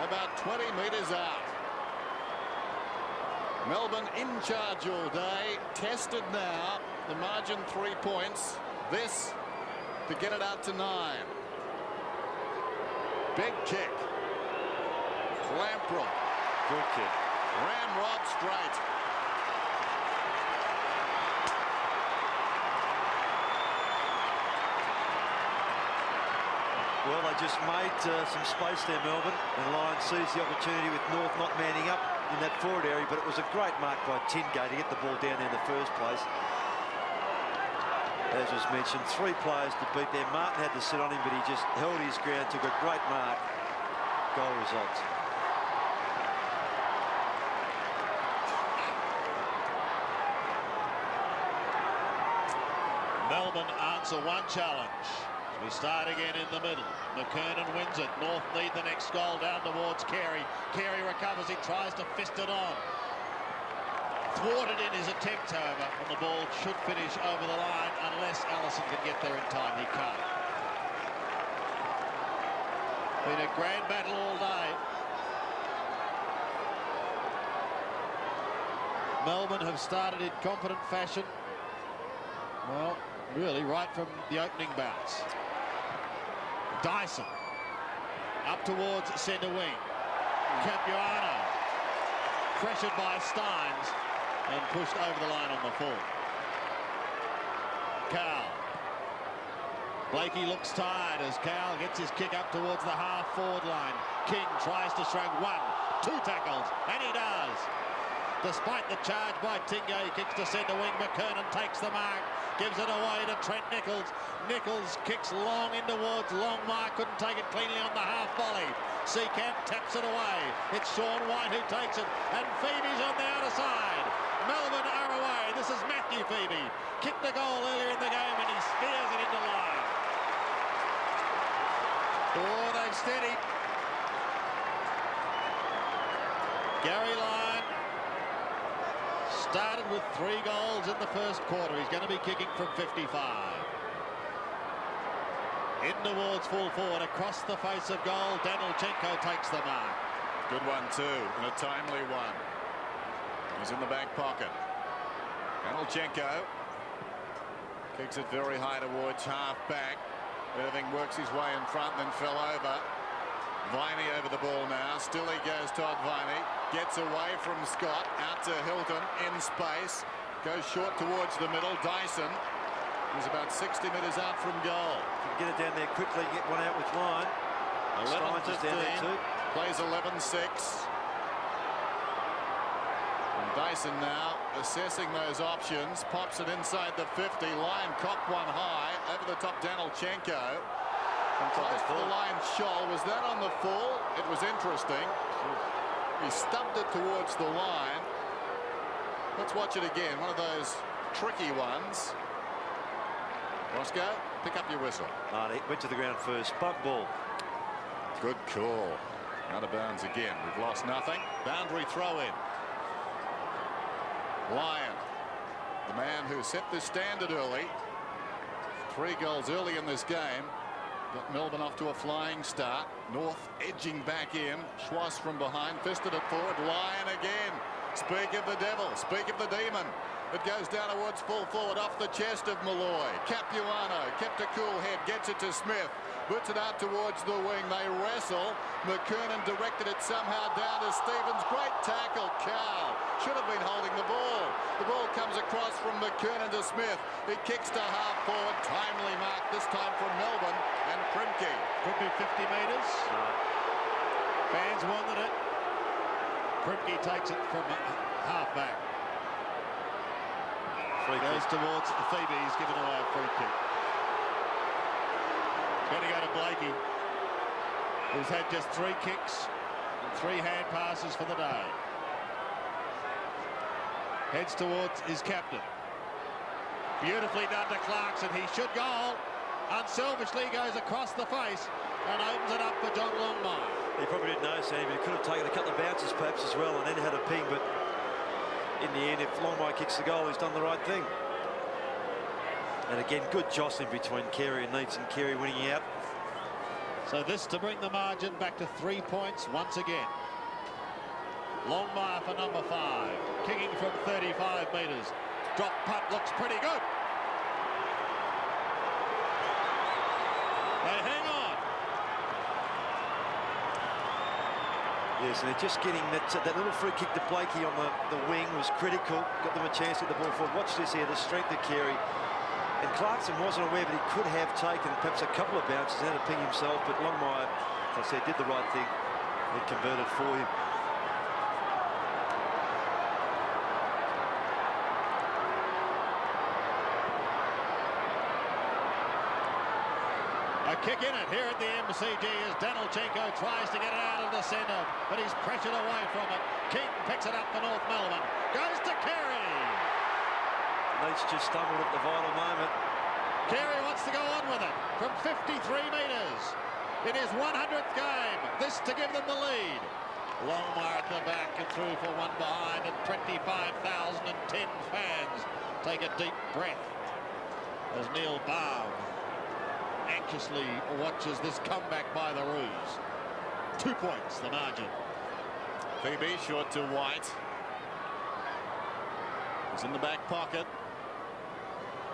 about 20 metres out. Melbourne in charge all day. Tested now. The margin 3 points. This to get it out to 9. Big kick. Lamprell. Good kick. Ramrod straight. Well, they just made some space there, Melbourne, and Lions seized the opportunity with North not manning up in that forward area, but it was a great mark by Tingay to get the ball down there in the first place. As was mentioned, 3 players to beat there. Martin had to sit on him, but he just held his ground, took a great mark. Goal results. Melbourne answer one challenge. We start again in the middle. McKernan wins it. North need the next goal down towards Carey. Carey recovers. He tries to fist it on. Thwarted in his attempt, however, and the ball should finish over the line unless Allison can get there in time. He can't. Been a grand battle all day. Melbourne have started in competent fashion. Well, really, right from the opening bounce. Dyson up towards centre wing. Capuano pressured by Steins and pushed over the line on the full. Cowell. Blakey looks tired as Cowell gets his kick up towards the half-forward line. King tries to shrug 1, 2 tackles, and he does. Despite the charge by Tingay, he kicks to centre wing. McKernan takes the mark, gives it away to Trent Nichols. Nichols kicks long in towards Longmire, couldn't take it cleanly on the half volley. Seacamp taps it away. It's Sean White who takes it, and Phoebe's on the outer side. Melbourne are away. This is Matthew Phoebe. Kicked the goal earlier in the game, and he spears it into line. Oh, they've steadied. Gary Lyon started with 3 goals in the first quarter. He's going to be kicking from 55. In towards full forward, across the face of goal. Danilchenko takes the mark. Good one too, and a timely one. He's in the back pocket. Danilchenko kicks it very high towards half back. Irving works his way in front, then fell over. Viney over the ball now. Still he goes, Todd Viney. Gets away from Scott. Out to Hilton in space. Goes short towards the middle. Dyson is about 60 metres out from goal. Can get it down there quickly, get one out with line. 11-15. Plays 11-6. And Dyson now assessing those options. Pops it inside the 50. Lyon cocked one high. Over the top, Danilchenko. Close to the line, Scholl. Was that on the full? It was interesting. He stubbed it towards the line. Let's watch it again. One of those tricky ones. Roscoe, pick up your whistle. He went to the ground first. Bump ball. Good call. Out of bounds again. We've lost nothing. Boundary throw in. Lyon, the man who set this standard early. 3 goals early in this game. Got Melbourne off to a flying start. North edging back in. Schwass from behind. Fisted it forward. Lyon again. Speak of the devil. Speak of the demon. It goes down towards full forward off the chest of Malloy. Capuano kept a cool head. Gets it to Smith. Puts it out towards the wing. They wrestle. McKernan directed it somehow down to Stevens. Great tackle. Cowell should have been holding the ball. The ball comes across from McKernan to Smith. He kicks to half forward. Timely mark this time from Melbourne and Primke. Could be 50 metres. Fans wanted it. Primke takes it from half back. Goes towards Phoebe. He's given away a free kick. Going to go to Blakey, who's had just 3 kicks and 3 hand passes for the day. Heads towards his captain. Beautifully done to Clarkson. He should goal. Unselfishly goes across the face and opens it up for John Longmire. He probably didn't notice any, but he could have taken a couple of bounces perhaps as well and then had a ping, but in the end, if Longmire kicks the goal, he's done the right thing. And again, good jostling between Carey and Neitz, and Carey winning out. So this to bring the margin back to 3 points once again. Longmire for number 5. Kicking from 35 metres. Drop putt looks pretty good. They hang on. Yes, and they're just getting that little free kick to Blakey on the wing was critical. Got them a chance to get the ball forward. Watch this here, the strength of Carey. And Clarkson wasn't aware, but he could have taken perhaps a couple of bounces out of Ping himself. But Longmire, as I said, did the right thing. He converted for him. A kick in it here at the MCG as Danilchenko tries to get it out of the centre, but he's pressured away from it. King picks it up for North Melbourne. Goes to Carey. Leach just stumbled at the vital moment. Carey wants to go on with it from 53 metres. In his 100th game, this to give them the lead. Longmire at the back and through for one behind, and 25,010 fans take a deep breath as Neil Barr anxiously watches this comeback by the Roos. 2 points, the margin. Phoebe short to White. He's in the back pocket.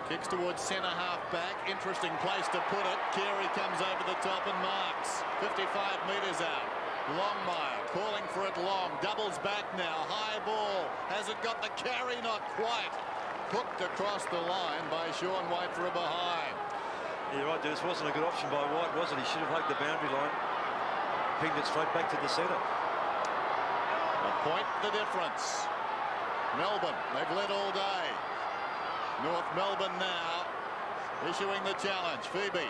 Kicks towards centre half back. Interesting place to put it. Carey comes over the top and marks. 55 metres out. Longmire calling for it long. Doubles back now. High ball. Has it got the carry? Not quite. Hooked across the line by Sean White for a behind. You're right, this wasn't a good option by White, was it? He should have hugged the boundary line. Pinged it straight back to the centre. A point the difference. Melbourne, they've led all day. North Melbourne now issuing the challenge. Phoebe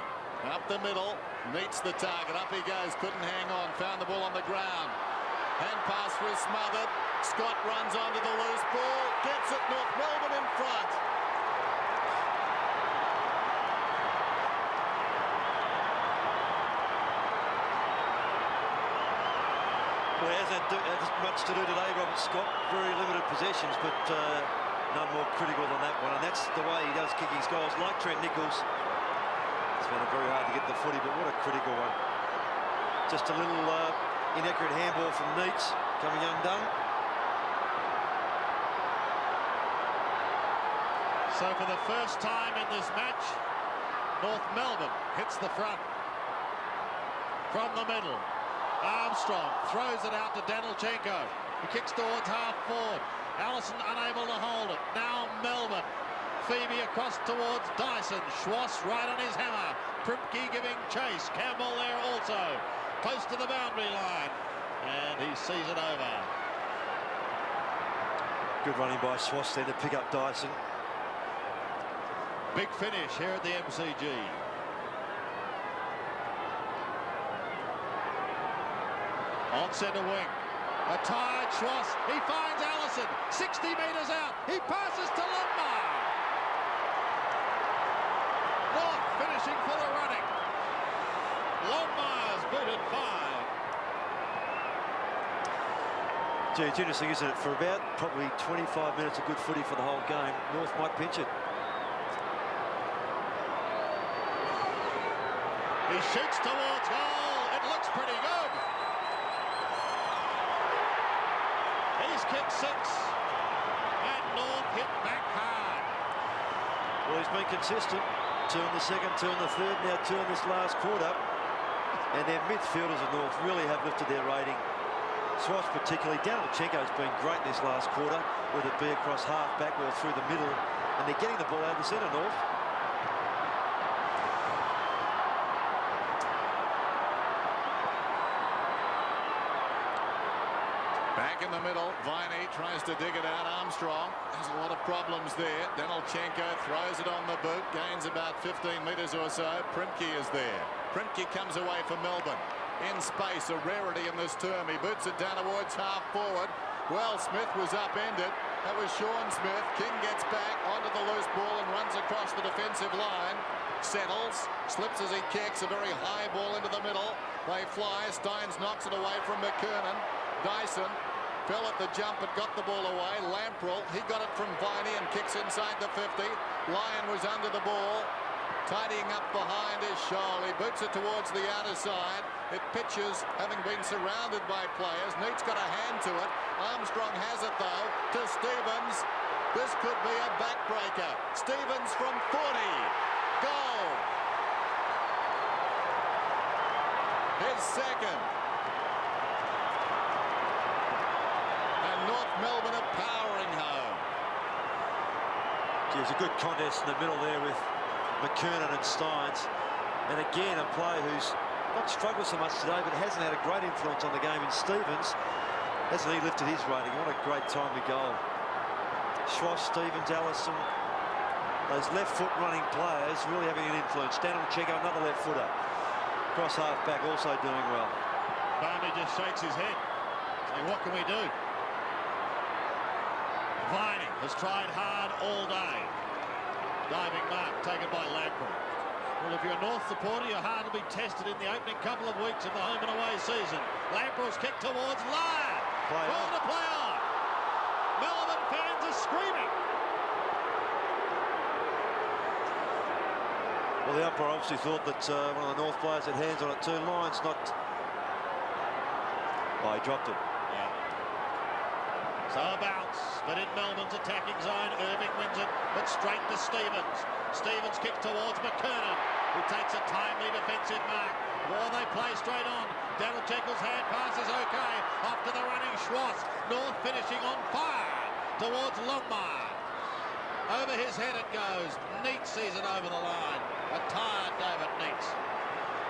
up the middle, meets the target. Up he goes, couldn't hang on, found the ball on the ground. Hand pass was smothered. Scott runs onto the loose ball, gets it. North Melbourne in front. Well, he hasn't had much to do today, Robert Scott. Very limited possessions, but none more critical than that one. And that's the way he does kick his goals, like Trent Nichols. It's found it very hard to get the footy, but what a critical one. Just a little inaccurate handball from Neitz coming undone. So for the first time in this match, North Melbourne hits the front. From the middle. Armstrong throws it out to Danilchenko. He kicks towards half forward. Allison unable to hold it. Now Melbourne. Phoebe across towards Dyson. Schwass right on his hammer. Primke giving chase. Campbell there also. Close to the boundary line. And he sees it over. Good running by Schwass there to pick up Dyson. Big finish here at the MCG. On centre wing, a tired Schwass. He finds Allison, 60 metres out. He passes to Longmire. North finishing for the running. Longmire's booted 5. Gee, it's interesting, isn't it? For about probably 25 minutes of good footy for the whole game, North might pinch it. He shoots towards goal. It looks pretty good. He's kicked 6, and North hit back hard. Well, he's been consistent. 2 in the second, 2 in the third, now 2 in this last quarter. And their midfielders of North really have lifted their rating. Schwass particularly. Danilchenko's been great this last quarter, whether it be across half back or through the middle. And they're getting the ball out of the centre, North. Back in the middle, Viney tries to dig it out. Armstrong has a lot of problems there. Danilchenko throws it on the boot, gains about 15 metres or so. Primke is there. Primke comes away for Melbourne. In space, a rarity in this term. He boots it down towards half forward. Well, Smith was upended. That was Sean Smith. King gets back onto the loose ball and runs across the defensive line. Settles, slips as he kicks. A very high ball into the middle. They fly. Steins knocks it away from McKernan. Dyson fell at the jump but got the ball away. Lamprell, he got it from Viney and kicks inside the 50. Lyon was under the ball. Tidying up behind is Scholl. He boots it towards the outer side. It pitches, having been surrounded by players. Neat's got a hand to it. Armstrong has it, though, to Stevens. This could be a backbreaker. Stevens from 40. Goal. His second. And North Melbourne are powering home. There's a good contest in the middle there with McKernan and Steins. And again, a player who's not struggled so much today, but hasn't had a great influence on the game in Stevens. Hasn't he lifted his rating? What a great timely goal. Schwass, Stevens, Allison, those left foot running players really having an influence. Daniel Checo, another left footer. Cross half back also doing well. Barney just shakes his head, saying, what can we do? Viney has tried hard all day. Diving mark taken by Lamprey. Well, if you're a North supporter, you're hard to be tested in the opening couple of weeks of the home and away season. Lamprey's kick towards Lyon. Ball to play on. Melbourne fans are screaming. Well, the umpire obviously thought that one of the North players had hands on it too. Lyon's not... Oh, he dropped it. Yeah. So a bounce, but in Melbourne's attacking zone, Irving wins it, but straight to Stevens. Stevens kicks towards McKernan, who takes a timely defensive mark. War they play straight on. Daniel Jekyll's hand pass is okay. Off to the running Schwass. North finishing on fire towards Longmire. Over his head it goes. Neat sees it over the line. A tired David Neat.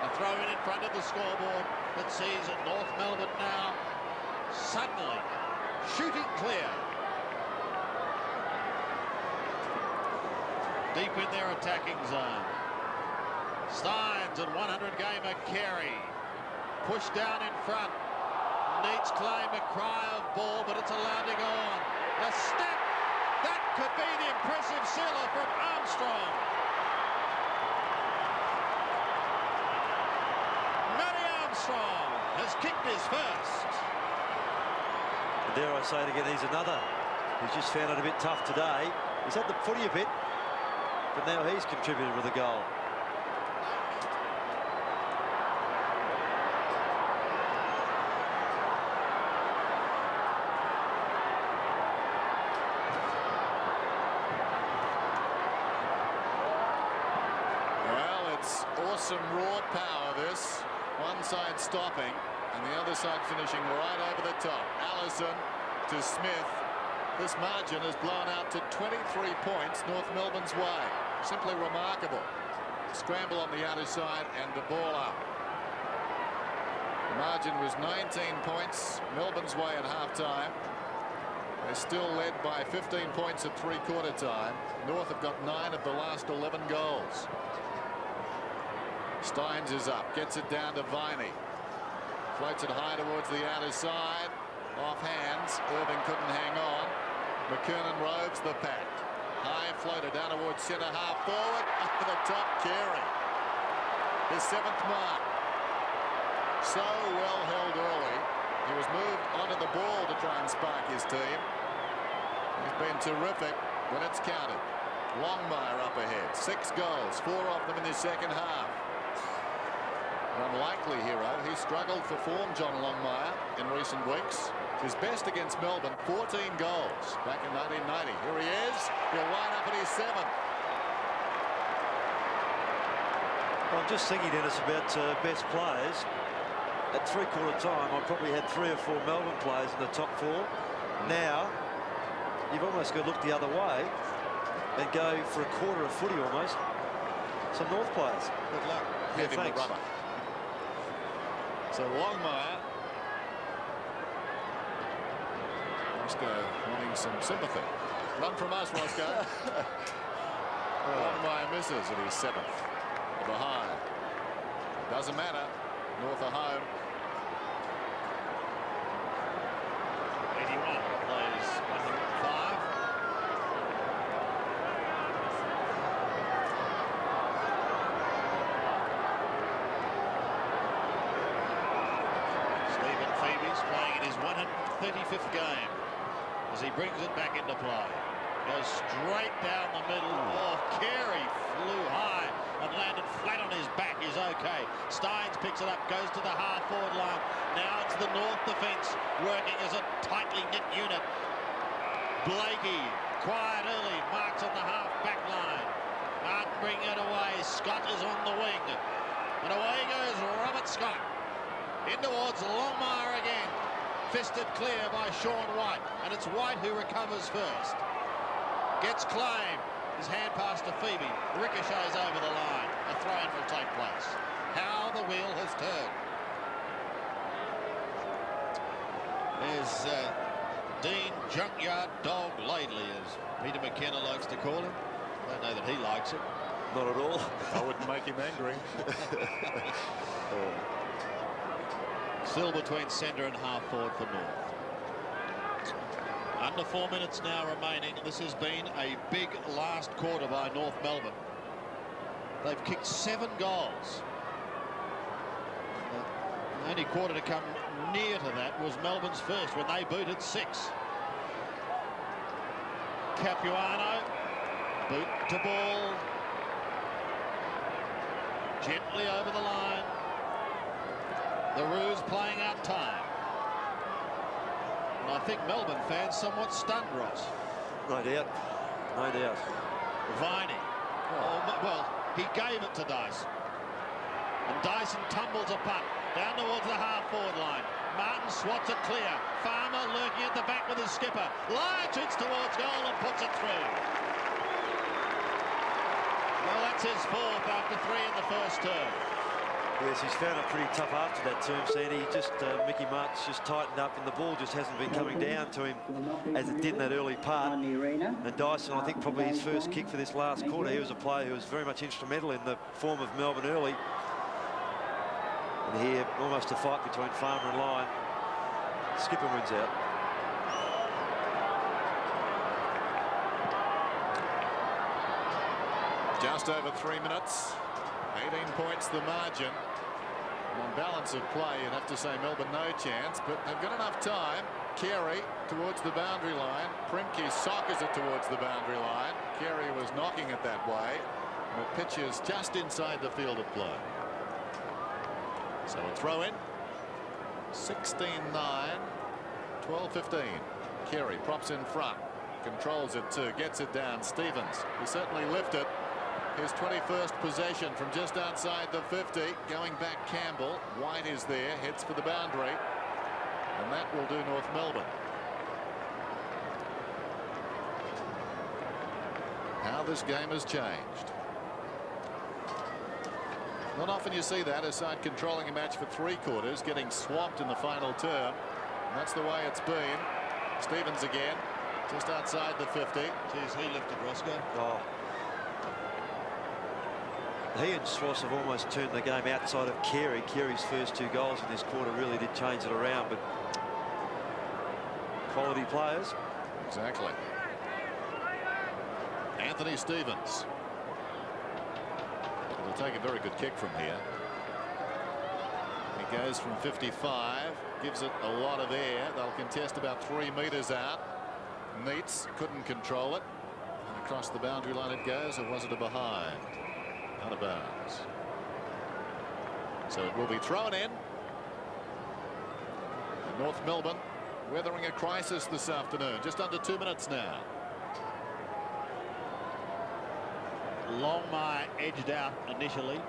A throw in front of the scoreboard that sees North Melbourne now suddenly shooting clear. Deep in their attacking zone. Steins and 100 gamer Carey. Pushed down in front. Neat's claim a cry of ball, but it's allowed to go on. A step. That could be the impressive sealer from Armstrong. Matty Armstrong has kicked his first. And dare I say it again, he's another who's just found it a bit tough today. He's had the footy a bit, but now he's contributed with a goal. Awesome raw power, this. One side stopping and the other side finishing right over the top. Allison to Smith. This margin has blown out to 23 points North Melbourne's way. Simply remarkable. Scramble on the outer side and the ball up. The margin was 19 points Melbourne's way at half-time. They're still led by 15 points at three-quarter time. North have got 9 of the last 11 goals. Steins is up, gets it down to Viney. Floats it high towards the outer side. Off hands, Irving couldn't hang on. McKernan roves the pack. High floater down towards centre half forward. Up to the top, Carey. His 7th mark. So well held early. He was moved onto the ball to try and spark his team. He's been terrific when it's counted. Longmire up ahead. 6 goals, 4 of them in the second half. An unlikely hero. He struggled for form, John Longmire, in recent weeks. His best against Melbourne, 14 goals back in 1990. Here he is. He'll line up at his 7th. Well, I'm just thinking, Dennis, about best players. At three-quarter time, I probably had 3 or 4 Melbourne players in the top 4. Now, you've almost got to look the other way and go for a quarter of footy almost. Some North players. Good luck. Yeah, Hand him the rubber. So Longmire, Roscoe wanting some sympathy. Run from us, Roscoe. Longmire misses at his 7th. Behind. Doesn't matter. North are home. 81 plays 105. Stephen Phoebe's playing in his 135th game as he brings it back into play. Goes straight down the middle. Oh, Carey flew high and landed flat on his back. He's okay. Steins picks it up, goes to the half-forward line. Now it's the North defence working as a tightly knit unit. Blakey, quiet early, marks on the half-back line. Can't bring it away. Scott is on the wing. And away goes Robert Scott. In towards Longmire again. Fisted clear by Sean White. And it's White who recovers first. Gets claim. His hand pass to Phoebe. Ricochets over the line. A throw-in will take place. How the wheel has turned. There's Dean Junkyard Dog Laidley, as Peter McKenna likes to call him. I don't know that he likes it. Not at all. I wouldn't make him angry. Still between centre and half-forward for North. Under 4 minutes now remaining. This has been a big last quarter by North Melbourne. They've kicked 7 goals. The only quarter to come near to that was Melbourne's first when they booted 6. Capuano, boot to ball. Gently over the line. The Roos playing out time. And I think Melbourne fans somewhat stunned, Ross. No doubt. No doubt. Viney. Oh, well, he gave it to Dyson. And Dyson tumbles a punt down towards the half-forward line. Martin swats it clear. Farmer lurking at the back with his skipper. Lyon shoots towards goal and puts it through. Well, that's his 4th after 3 in the first term. Yes, he's found it pretty tough after that term, Sandy. Just Mickey Marks just tightened up and the ball just hasn't been coming down to him as it did in that early part. And Dyson, I think probably his first kick for this last quarter, he was a player who was very much instrumental in the form of Melbourne early. And here, almost a fight between Farmer and Lyon. Skipper wins out. Just over 3 minutes. 18 points the margin. And on balance of play, you'd have to say Melbourne no chance, but they've got enough time. Carey towards the boundary line. Primke sockers it towards the boundary line. Carey was knocking it that way. And the pitch is just inside the field of play. So a throw in. 16-9. 12-15. Carey props in front. Controls it too. Gets it down. Stevens. He certainly lifted. His 21st possession from just outside the 50. Going back Campbell. White is there. Heads for the boundary. And that will do North Melbourne. How this game has changed. Not often you see that, a side controlling a match for 3 quarters, getting swamped in the final term. And that's the way it's been. Stevens again, just outside the 50. Geez, he lifted Roscoe. Oh. He and Swass have almost turned the game outside of Carey. Carey's first 2 goals in this quarter really did change it around, but quality players. Exactly. Anthony Stevens. He'll take a very good kick from here. He goes from 55, gives it a lot of air. They'll contest about 3 meters out. Neitz couldn't control it. And across the boundary line it goes, or was it a behind? Out of bounds. So it will be thrown in. And North Melbourne weathering a crisis this afternoon. Just under 2 minutes now. Longmire edged out initially.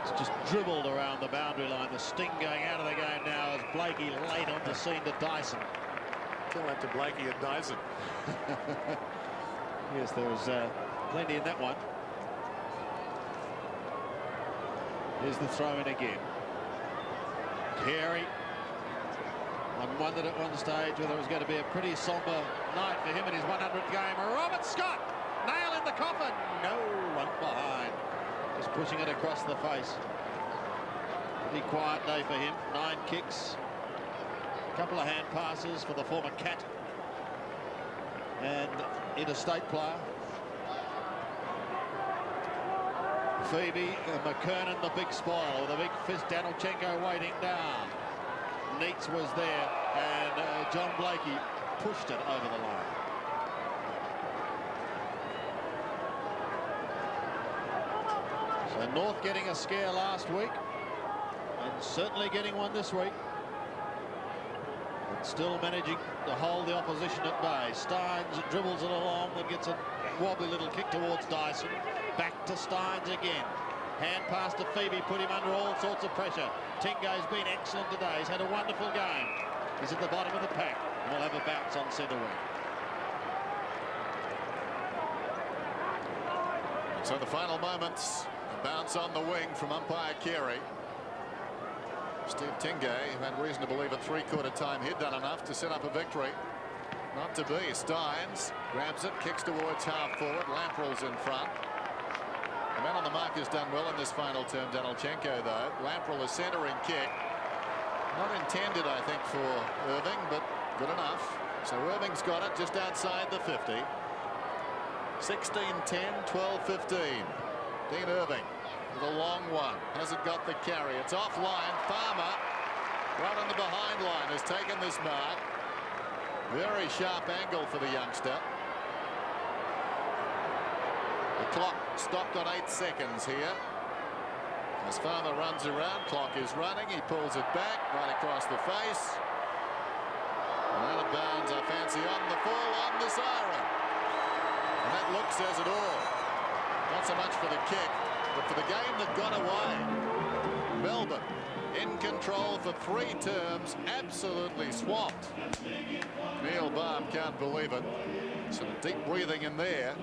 It's just dribbled around the boundary line. The sting going out of the game now as Blakey late on the scene to Dyson. Tell that to Blakey and Dyson. Yes, there was plenty in that one. Here's the throw in again. Carey. One wondered at one stage whether it was going to be a pretty somber night for him in his 100th game. Robert Scott, nail in the coffin. No one behind. Just pushing it across the face. Pretty quiet day for him. 9 kicks. A couple of hand passes for the former Cat and interstate player. Phoebe McKernan, the big spoil with a big fist. Danilchenko waiting down. Neitz was there. and John Blakey pushed it over the line. So North getting a scare last week and certainly getting one this week. But still managing to hold the opposition at bay. Steins dribbles it along and gets a wobbly little kick towards Dyson. Back to Steins again. Hand pass to Phoebe, put him under all sorts of pressure. Tingo's been excellent today. He's had a wonderful game. He's at the bottom of the pack. And we'll have a bounce on centre wing. So the final moments, a bounce on the wing from umpire Carey. Steve Tingay, who had reason to believe at three-quarter time he'd done enough to set up a victory. Not to be. Steins grabs it, kicks towards half forward. Lamprell's in front. The man on the mark has done well in this final term, Danilchenko, though. Lamprell, a centering kick. Not intended, I think, for Irving, but good enough. So Irving's got it just outside the 50. 16-10, 12-15. Dean Irving with a long one. Hasn't got the carry. It's offline. Farmer, right on the behind line, has taken this mark. Very sharp angle for the youngster. The clock stopped on 8 seconds here. As Farmer runs around, clock is running. He pulls it back right across the face. And out of bounds, I fancy, on the full, on the siren. And that look says it all. Not so much for the kick, but for the game that got away. Melbourne in control for 3 terms, absolutely swamped. Neil Baum can't believe it. Some deep breathing in there.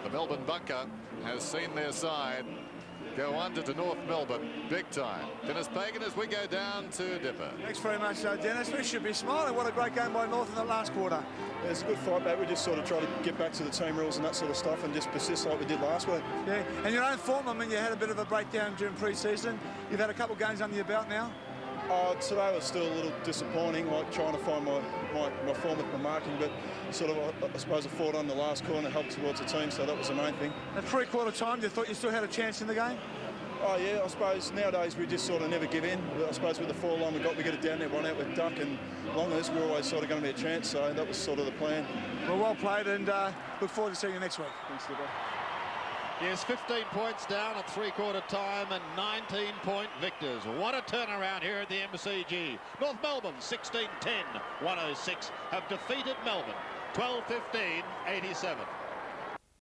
The Melbourne bunker has seen their side go under to North Melbourne big time. Dennis Pagan as we go down to Dipper. Thanks very much, Dennis. We should be smiling. What a great game by North in the last quarter. Yeah, it's a good fight back. We just sort of try to get back to the team rules and that sort of stuff and just persist like we did last week. Yeah, and your own form, I mean, you had a bit of a breakdown during pre-season. You've had a couple of games under your belt now. Today was still a little disappointing, like trying to find my form with my marking, but sort of, I suppose, I fought on the last corner, helped towards the team, so that was the main thing. At three-quarter time, you thought you still had a chance in the game? Oh, yeah, I suppose nowadays we just sort of never give in. I suppose with the 4 line we get it down there, one out with Duck, and long as we're always sort of going to be a chance, so that was sort of the plan. Well played, and look forward to seeing you next week. Thanks, Dipper. Yes, 15 points down at three-quarter time and 19-point victors. What a turnaround here at the MCG. North Melbourne 16-10, 106 have defeated Melbourne 12-15, 87.